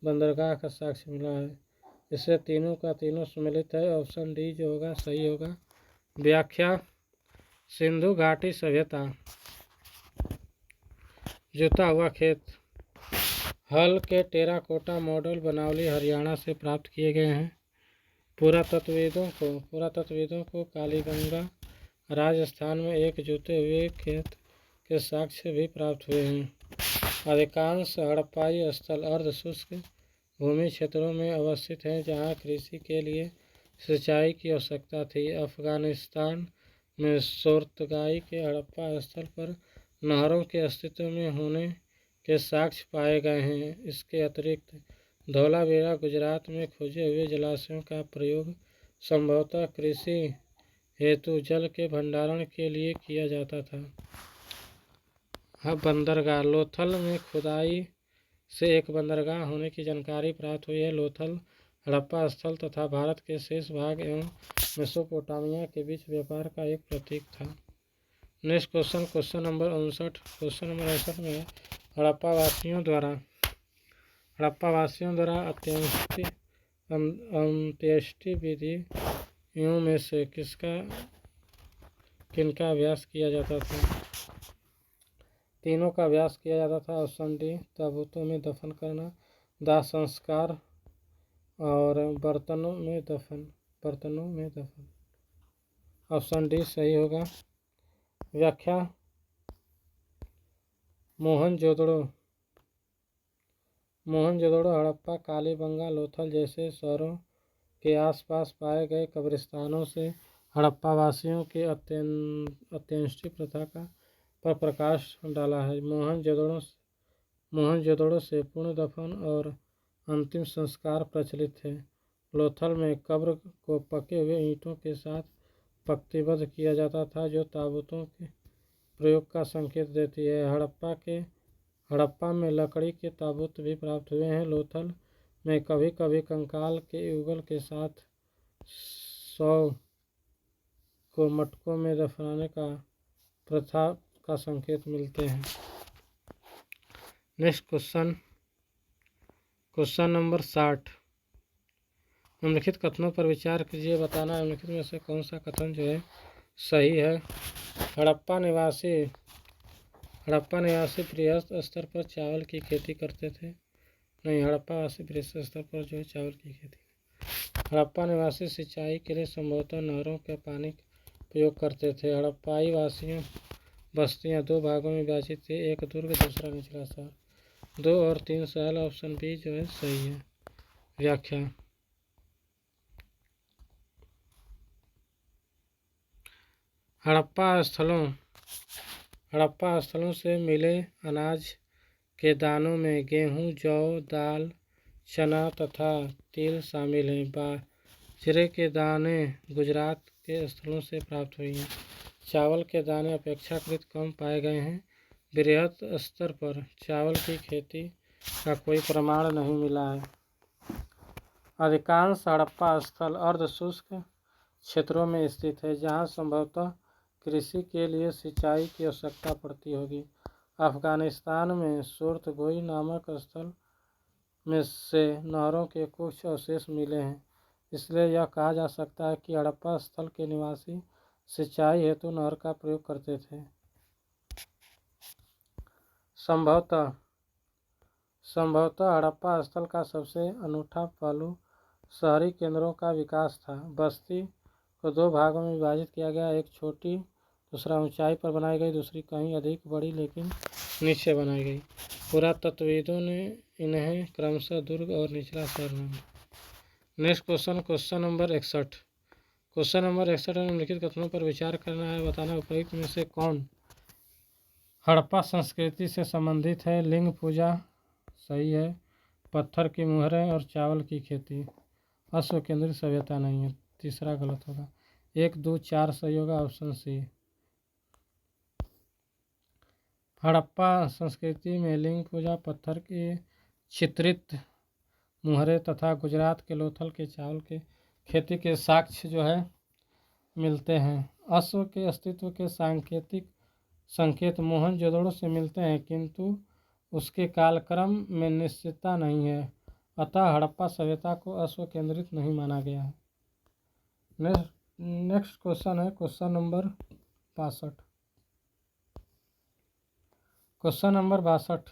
बंदरगाह का साक्ष्य मिला है। इससे तीनों का तीनों सम्मिलित है। ऑप्शन डी जो होगा सही होगा। व्याख्या, सिंधु घाटी सभ्यता जोता हुआ खेत, हल के टेराकोटा मॉडल बनावली हरियाणा से प्राप्त किए गए हैं। पुरातत्वविदों को कालीबंगा राजस्थान में एक जोते हुए खेत के साक्ष्य भी प्राप्त हुए हैं। अधिकांश हड़प्पाई स्थल अर्ध शुष्क भूमि क्षेत्रों में अवस्थित हैं, जहां कृषि के लिए सिंचाई की आवश्यकता थी। अफगानिस्तान में सोर्तगाई के हड़प्पा स्थल पर नहरों के अस्तित्व में होने के साक्ष्य पाए गए हैं। इसके अतिरिक्त धौलावीरा गुजरात में खोजे हुए जलाशयों का प्रयोग संभवतः कृषि हेतु जल के भंडारण के लिए किया जाता था। बंदरगाह, लोथल में खुदाई से एक बंदरगाह होने की जानकारी प्राप्त हुई है। लोथल हड़प्पा स्थल तथा भारत के शेष भाग एवं मेसोपोटामिया के बीच व्यापार का एक प्रतीक था। नेक्स्ट क्वेश्चन नंबर 59 में हड़प्पा वासियों द्वारा अंत्येष्टि विधियों में से किनका अभ्यास किया जाता था? तीनों का अभ्यास किया जाता था। ऑप्शन डी, ताबूतों में दफन करना, दाह संस्कार और बर्तनों में दफन। ऑप्शन डी सही होगा। व्याख्या, मोहनजोदड़ो हड़प्पा, कालीबंगा, लोथल जैसे शहरों के आसपास पाए गए कब्रिस्तानों से हड़प्पा वासियों के अंत्येष्टि प्रथा पर प्रकाश डाला है। मोहनजोदड़ो से पूर्ण दफन और अंतिम संस्कार प्रचलित थे। लोथल में कब्र को पके हुए ईंटों के साथ पंक्तिबद्ध किया जाता था, जो ताबूतों के प्रयोग का संकेत देती है। हड़प्पा में लकड़ी के ताबूत भी प्राप्त हुए हैं। लोथल में कभी कभी कंकाल के युगल के साथ शव को मटकों में दफनाने का प्रथा का संकेत मिलते हैं। Next question number 60। निम्नलिखित कथनों पर विचार कीजिए। बताना निम्नलिखित में से कौन सा कथन जो है सही है। हड़प्पा निवासी बृहद स्तर पर चावल की खेती करते थे। नहीं, हड़प्पा वासी बृहद स्तर पर जो है चावल की खेती। हड़प्पा निवासी सिंचाई के लिए संभवतः नहरों के पानी का प्रयोग करते थे। हड़प्पाई बस्तियां 2 भागों में विभाजित थी, एक दुर्ग दूसरा निचला शहर। 2 और 3 शहर। ऑप्शन बी जो है सही है। व्याख्या, हड़प्पा स्थलों से मिले अनाज के दानों में गेहूं, जौ, दाल, चना तथा तिल शामिल हैं। बाजरे के दाने गुजरात के स्थलों से प्राप्त हुई हैं। चावल के दाने अपेक्षाकृत कम पाए गए हैं। बृहद स्तर पर चावल की खेती का कोई प्रमाण नहीं मिला है। अधिकांश हड़प्पा स्थल अर्ध शुष्क क्षेत्रों में स्थित है, जहां संभवतः कृषि के लिए सिंचाई की आवश्यकता पड़ती होगी। अफगानिस्तान में सोर्तगोई नामक स्थल में से नहरों के कुछ अवशेष मिले हैं। इसलिए यह कहा जा सकता है कि हड़प्पा स्थल के निवासी सिंचाई हेतु नहर का प्रयोग करते थे। संभवतः हड़प्पा स्थल का सबसे अनूठा पहलू शहरी केंद्रों का विकास था। बस्ती को 2 भागों में विभाजित किया गया, एक छोटी दूसरा ऊंचाई पर बनाई गई, दूसरी कहीं अधिक बड़ी लेकिन नीचे बनाई गई। पुरातत्वविदों ने इन्हें क्रमशः दुर्ग और निचला शहर माना। Next question number 61। Question number 61 में निम्नलिखित कथनों पर विचार करना है, बताना उपयुक्त में से कौन हड़प्पा संस्कृति से संबंधित है। लिंग पूजा सही है, पत्थर की मुहरें और चावल की खेती। अश्व केंद्रित सभ्यता नहीं है, तीसरा गलत होगा। 1, 2, 4 सही होगा, ऑप्शन सी। हड़प्पा संस्कृति में लिंग पूजा, पत्थर की चित्रित मुहरें तथा गुजरात के लोथल के चावल के खेती के साक्ष्य जो है मिलते हैं। अश्व के अस्तित्व के सांकेतिक संकेत मोहनजोदड़ो से मिलते हैं, किंतु उसके कालक्रम में निश्चितता नहीं है, अतः हड़प्पा सभ्यता को अश्व केंद्रित नहीं माना गया है। नेक्स्ट क्वेश्चन है question number 62। Question number 62।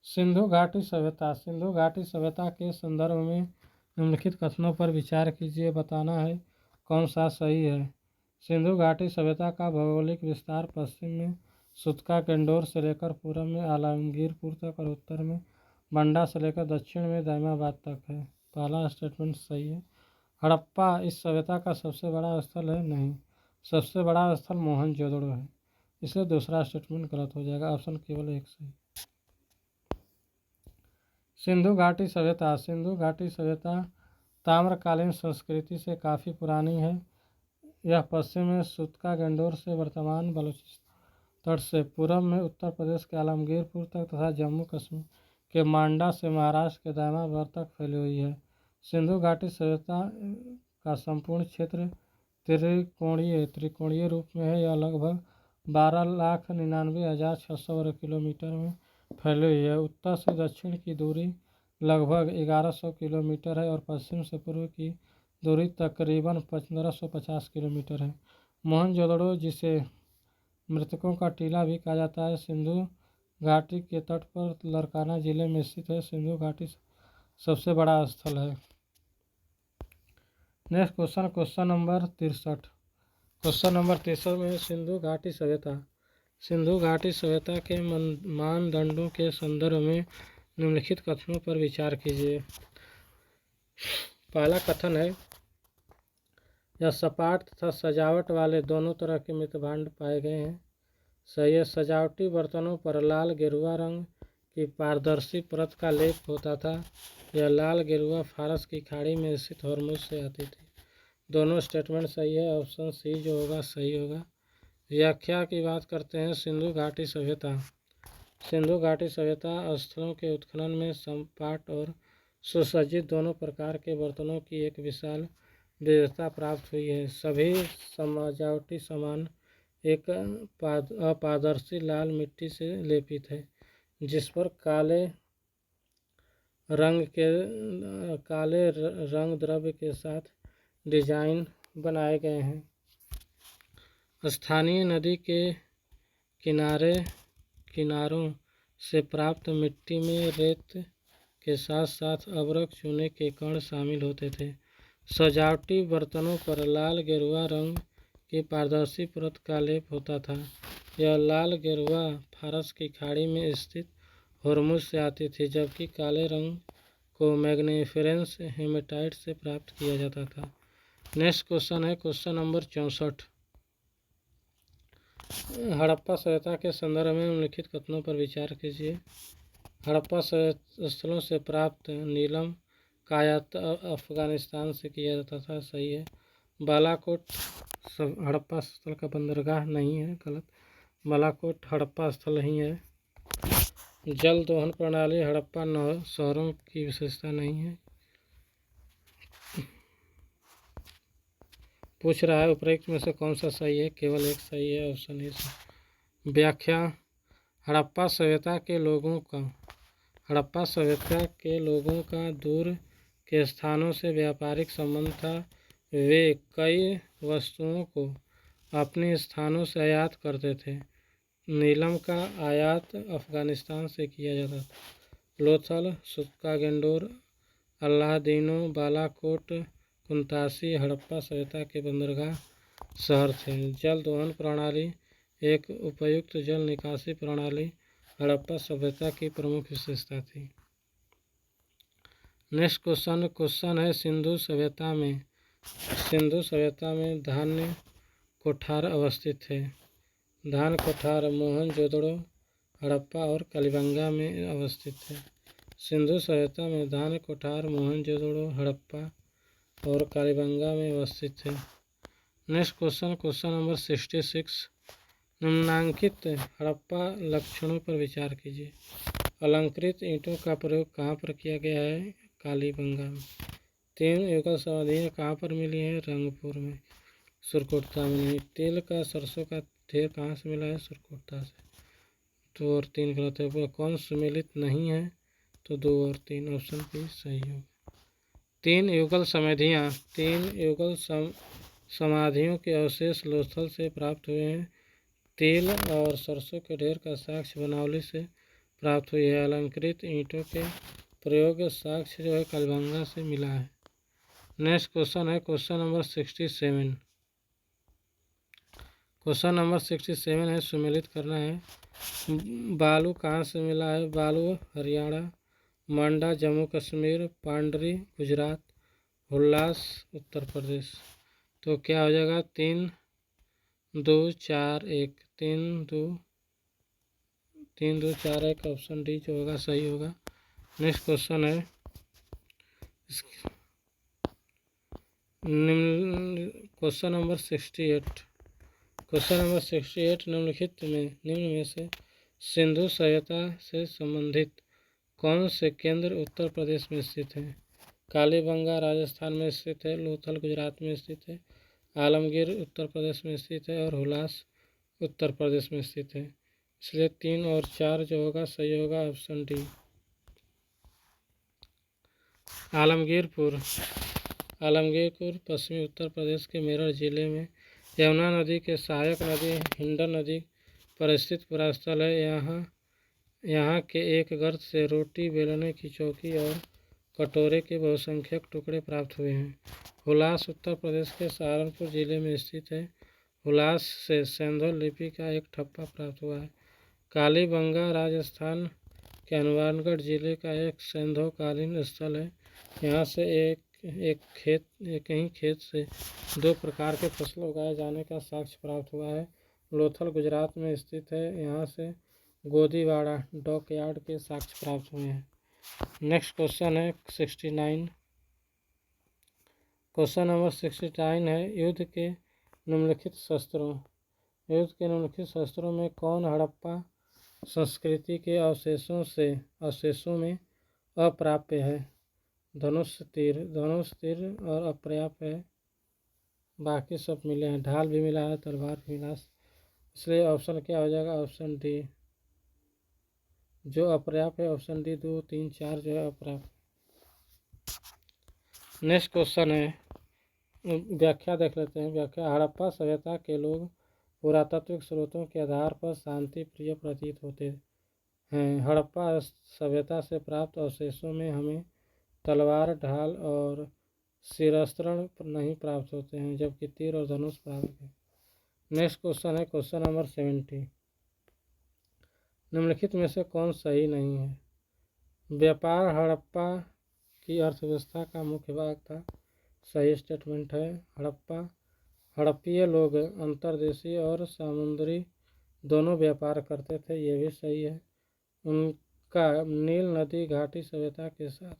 Sindhu घाटी सभ्यता। सिंधु घाटी सभ्यता के संदर्भ में निम्नलिखित कथनों पर विचार कीजिए, बताना है कौन सा सही है। सिंधु घाटी सभ्यता का भौगोलिक विस्तार पश्चिम में सुतका गंडोर से लेकर पूर्व में आलमगीरपुर तक और उत्तर में बंडा से लेकर दक्षिण में दाइमाबाद तक है। पहला स्टेटमेंट सही है। हड़प्पा इस सभ्यता का सबसे बड़ा स्थल है, नहीं, सबसे बड़ा स्थल मोहनजोदड़ो है, इसलिए दूसरा स्टेटमेंट गलत हो जाएगा, ऑप्शन केवल एक सही। सिंधु घाटी सभ्यता। सिंधु घाटी सभ्यता ताम्रकालीन संस्कृति से काफ़ी पुरानी है। यह पश्चिम में सुतका गंडोर से वर्तमान बलूचिस्तान तट से पूर्व में उत्तर प्रदेश के आलमगीरपुर तक तथा जम्मू कश्मीर के मांडा से महाराष्ट्र के दाइमाबाद तक फैली हुई है। सिंधु घाटी सभ्यता का संपूर्ण क्षेत्र त्रिकोणीय रूप में है। यह लगभग 12,99,600 वर्ग किलोमीटर में फैली हुई है। उत्तर से दक्षिण की दूरी लगभग 1100 किलोमीटर है और पश्चिम से पूर्व की दूरी तकरीबन 1550 किलोमीटर है। मोहनजोदड़ो, जिसे मृतकों का टीला भी कहा जाता है, सिंधु घाटी के तट पर लरकाना जिले में स्थित है। सिंधु घाटी सबसे बड़ा स्थल है। Next question number 63। Question number 63 में सिंधु घाटी सभ्यता। सिंधु घाटी सभ्यता के मानदंडों के संदर्भ में निम्नलिखित कथनों पर विचार कीजिए। पहला कथन है, यह सपाट तथा सजावट वाले दोनों तरह के मृतभांड पाए गए हैं। सही है। सजावटी बर्तनों पर लाल गेरुआ रंग की पारदर्शी परत का लेप होता था। यह लाल गेरुआ फारस की खाड़ी में स्थित हॉर्मुज से आती थी। दोनों स्टेटमेंट सही है, ऑप्शन सी जो होगा सही होगा। व्याख्या की बात करते हैं। सिंधु घाटी सभ्यता। सिंधु घाटी सभ्यता स्थलों के उत्खनन में सपाट और सुसज्जित दोनों प्रकार के बर्तनों की एक विशाल विविधता प्राप्त हुई है। सभी सजावटी सामान एक अपारदर्शी लाल मिट्टी से लेपित है, जिस पर काले रंग द्रव्य के साथ डिजाइन बनाए गए हैं। स्थानीय नदी के किनारों से प्राप्त मिट्टी में रेत के साथ साथ अभ्रक चूने के कण शामिल होते थे। सजावटी बर्तनों पर लाल गेरुआ रंग की पारदर्शी परत का लेप होता था। यह लाल गेरुआ फारस की खाड़ी में स्थित हॉर्मुज से आती थी, जबकि काले रंग को मैग्नीफेरेंस हेमेटाइट से प्राप्त किया जाता था। नेक्स्ट क्वेश्चन है क्वेश्चन नंबर 64। हड़प्पा सभ्यता के संदर्भ में निम्नलिखित कथनों पर विचार कीजिए। हड़प्पा स्थलों से प्राप्त नीलम का आयात अफगानिस्तान से किया जाता था। सही है। बालाकोट हड़प्पा स्थल का बंदरगाह नहीं है, गलत। बालाकोट हड़प्पा स्थल नहीं है। जल दोहन प्रणाली हड़प्पा शहरों की विशेषता नहीं है। पूछ रहा है उपरोक्त में से कौन सा सही है, केवल एक सही है, ऑप्शन ए। व्याख्या। हड़प्पा सभ्यता के लोगों का दूर के स्थानों से व्यापारिक संबंध था। वे कई वस्तुओं को अपने स्थानों से आयात करते थे। नीलम का आयात अफगानिस्तान से किया जाता था। लोथल, सुक्का गेंडोर, अल्लादीनो, बालाकोट, कुंतासी हड़प्पा सभ्यता के बंदरगाह शहर थे। जल दोहन प्रणाली एक उपयुक्त जल निकासी प्रणाली हड़प्पा सभ्यता की प्रमुख विशेषता थी। नेक्स्ट क्वेश्चन है सिंधु सभ्यता में धान्य कोठार अवस्थित थे। धान कोठार मोहनजोदड़ो, हड़प्पा और कालीबंगा में अवस्थित थे। सिंधु सभ्यता में धान कोठार मोहनजोदड़ो, हड़प्पा और कालीबंगा में अवस्थित थे। Next question number 66। निम्नांकित हड़प्पा लक्षणों पर विचार कीजिए। अलंकृत ईंटों का प्रयोग कहाँ पर किया गया है? कालीबंगा में। 3 युगल समाधियाँ कहाँ पर मिली हैं? रंगपुर में। सुरकोटता में नहीं। तिल का सरसों का ढेर कहाँ से मिला है? सुरकोटता से। 2 और 3 गलत है। कौन सुमेलित नहीं है? तो 2 और 3 ऑप्शन बी सही होगा। 3 युगल समाधियों के अवशेष लोथल से प्राप्त हुए हैं। तिल और सरसों के ढेर का साक्ष्य बनावली से प्राप्त हुई है। अलंकृत ईंटों के प्रयोग साक्ष्य जो है कालीबंगा से मिला है। नेक्स्ट क्वेश्चन है क्वेश्चन नंबर 67। क्वेश्चन नंबर 67 है, सुमेलित करना है। बालू कहाँ से मिला है? बालू हरियाणा, मंडा जम्मू कश्मीर, पांडरी गुजरात, हुल्लास उत्तर प्रदेश। तो क्या हो जाएगा? 3 2 4 1 3 2 4 1 ऑप्शन डी जो होगा सही होगा। नेक्स्ट क्वेश्चन है क्वेश्चन नंबर 68। क्वेश्चन नंबर 68 निम्न में से सिंधु सभ्यता से संबंधित कौन से केंद्र उत्तर प्रदेश में स्थित हैं? कालीबंगा राजस्थान में स्थित है, लोथल गुजरात में स्थित है, आलमगीर उत्तर प्रदेश में स्थित है और हुलास उत्तर प्रदेश में स्थित है। इसलिए 3 और 4 जो होगा सही होगा ऑप्शन डी। आलमगीरपुर पश्चिमी उत्तर प्रदेश के मेरठ जिले में यमुना नदी के सहायक नदी हिंडन नदी पर स्थित पुरास्थल है। यहाँ के एक गर्त से रोटी बेलने की चौकी और कटोरे के बहुसंख्यक टुकड़े प्राप्त हुए हैं। हुलास उत्तर प्रदेश के सहारनपुर जिले में स्थित है। हुलास से सेंधो लिपि का एक ठप्पा प्राप्त हुआ है। कालीबंगा राजस्थान के हनुमानगढ़ जिले का एक सेंधोकालीन स्थल है। यहाँ से एक ही खेत से 2 प्रकार के फसल उगाए जाने का साक्ष्य प्राप्त हुआ है। लोथल गुजरात में स्थित है। यहाँ से गोदीवाड़ा डॉकयार्ड के साक्ष्य प्राप्त हुए हैं। नेक्स्ट क्वेश्चन है 69। क्वेश्चन नंबर 69 है युद्ध के निम्नलिखित शस्त्रों में कौन हड़प्पा संस्कृति के अवशेषों में अप्राप्य है? धनुष तीर और अपर्याप्त है, बाकी सब मिले हैं। ढाल भी मिला है, तलवार भी मिला, इसलिए ऑप्शन क्या हो जाएगा? ऑप्शन डी जो अपर्याप्त है। ऑप्शन डी 2 3 4 जो है अपर्याप्त। नेक्स्ट क्वेश्चन है व्याख्या देख लेते हैं। व्याख्या हड़प्पा सभ्यता के लोग पुरातात्विक स्रोतों के आधार पर शांति प्रिय प्रतीत होते हैं। हड़प्पा सभ्यता से प्राप्त अवशेषों में हमें तलवार, ढाल और शिरस्त्र नहीं प्राप्त होते हैं, जबकि तीर और धनुष प्राप्त है। नेक्स्ट क्वेश्चन है क्वेश्चन नंबर 70। निम्नलिखित में से कौन सही नहीं है? व्यापार हड़प्पा की अर्थव्यवस्था का मुख्य भाग था। सही स्टेटमेंट है। हड़प्पीय लोग अंतर्देशीय और समुद्री दोनों व्यापार करते थे, ये भी सही है। उनका नील नदी घाटी सभ्यता के साथ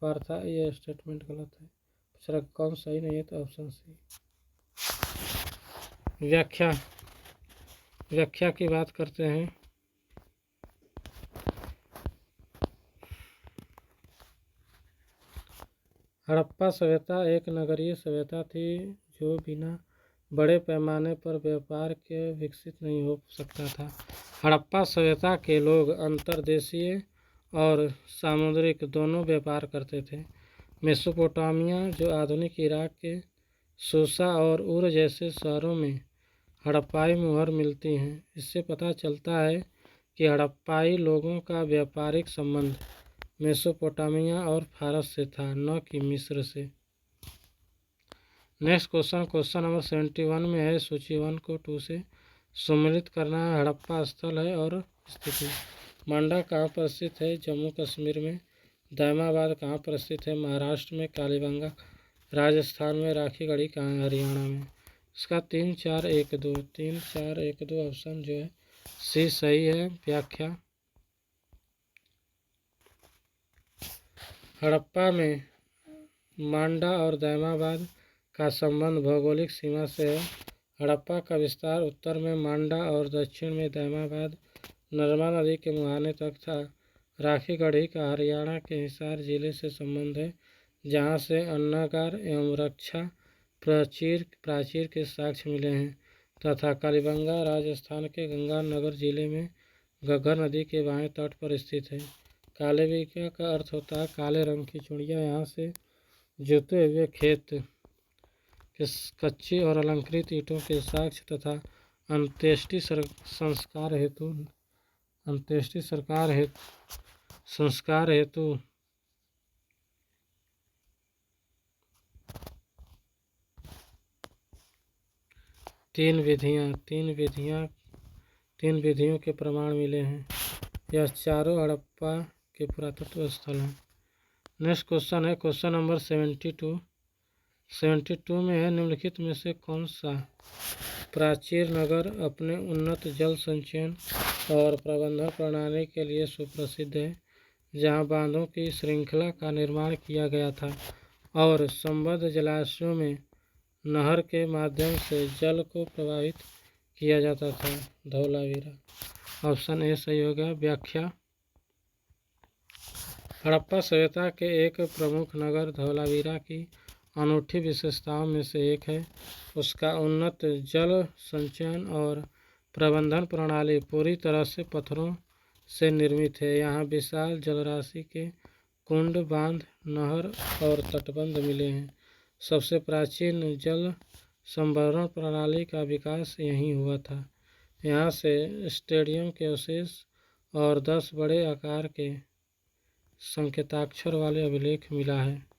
व्यापार था, ये स्टेटमेंट गलत है। दूसरा कौन सही नहीं है? तो ऑप्शन सी। व्याख्या की बात करते हैं। हड़प्पा सभ्यता एक नगरीय सभ्यता थी जो बिना बड़े पैमाने पर व्यापार के विकसित नहीं हो सकता था। हड़प्पा सभ्यता के लोग अंतर्देशीय और सामुद्रिक दोनों व्यापार करते थे। मेसोपोटामिया जो आधुनिक इराक के सूसा और उर जैसे शहरों में हड़प्पाई मुहर मिलती हैं। इससे पता चलता है कि हड़प्पाई लोगों का व्यापारिक संबंध मेसोपोटामिया और फारस से था, न कि मिस्र से। नेक्स्ट क्वेश्चन नंबर 71 में है, सूची 1 को 2 से सम्मिलित करना है। हड़प्पा स्थल है और स्थिति। मांडा कहाँ पर स्थित है? जम्मू कश्मीर में। दायमाबाद कहाँ पर स्थित है? महाराष्ट्र में। कालीबंगा राजस्थान में। राखीगढ़ी कहाँ है? हरियाणा में। इसका 3 4 1 2 3 4 1 2 ऑप्शन जो है सी सही है। व्याख्या, हड़प्पा में मांडा और दायमाबाद का संबंध भौगोलिक सीमा से है। हड़प्पा का विस्तार उत्तर में मांडा और दक्षिण में दायमाबाद नर्मदा नदी के मुहाने तक था। राखीगढ़ी का हरियाणा के हिसार जिले से संबंध है, जहाँ से अन्नागार एवं रक्षा प्राचीर के साक्ष्य मिले हैं, तथा कालीबंगा राजस्थान के गंगानगर जिले में घग्गर नदी के बाएं तट पर स्थित है। कालीबिका का अर्थ होता है काले रंग की चूड़ियाँ। यहाँ से जोते हुए खेत के कच्ची और अलंकृत ईंटों के साक्ष्य तथा अंत्येष्टि संस्कार हेतु तीन विधियों के प्रमाण मिले हैं। यह चारों हड़प्पा के पुरातत्व स्थल हैं। नेक्स्ट क्वेश्चन है क्वेश्चन नंबर 72 में है, निम्नलिखित में से कौन सा प्राचीर नगर अपने उन्नत जल संचयन और प्रबंधन प्रणाली के लिए सुप्रसिद्ध है, जहां बांधों की श्रृंखला का निर्माण किया गया था और संबद्ध जलाशयों में नहर के माध्यम से जल को प्रवाहित किया जाता था? धौलावीरा। ऑप्शन ए सही होगा। व्याख्या, हड़प्पा सभ्यता के एक प्रमुख नगर धौलावीरा की अनूठी विशेषताओं में से एक है। उसका उन्नत जल संचयन और प्रबंधन प्रणाली पूरी तरह से पत्थरों से निर्मित है। यहाँ विशाल जलराशि के कुंड, बांध, नहर और तटबंध मिले हैं। सबसे प्राचीन जल संभरण प्रणाली का विकास यहीं हुआ था। यहाँ से स्टेडियम के अवशेष और 10 बड़े आकार के संकेताक्षर वाले अभिलेख मिला है।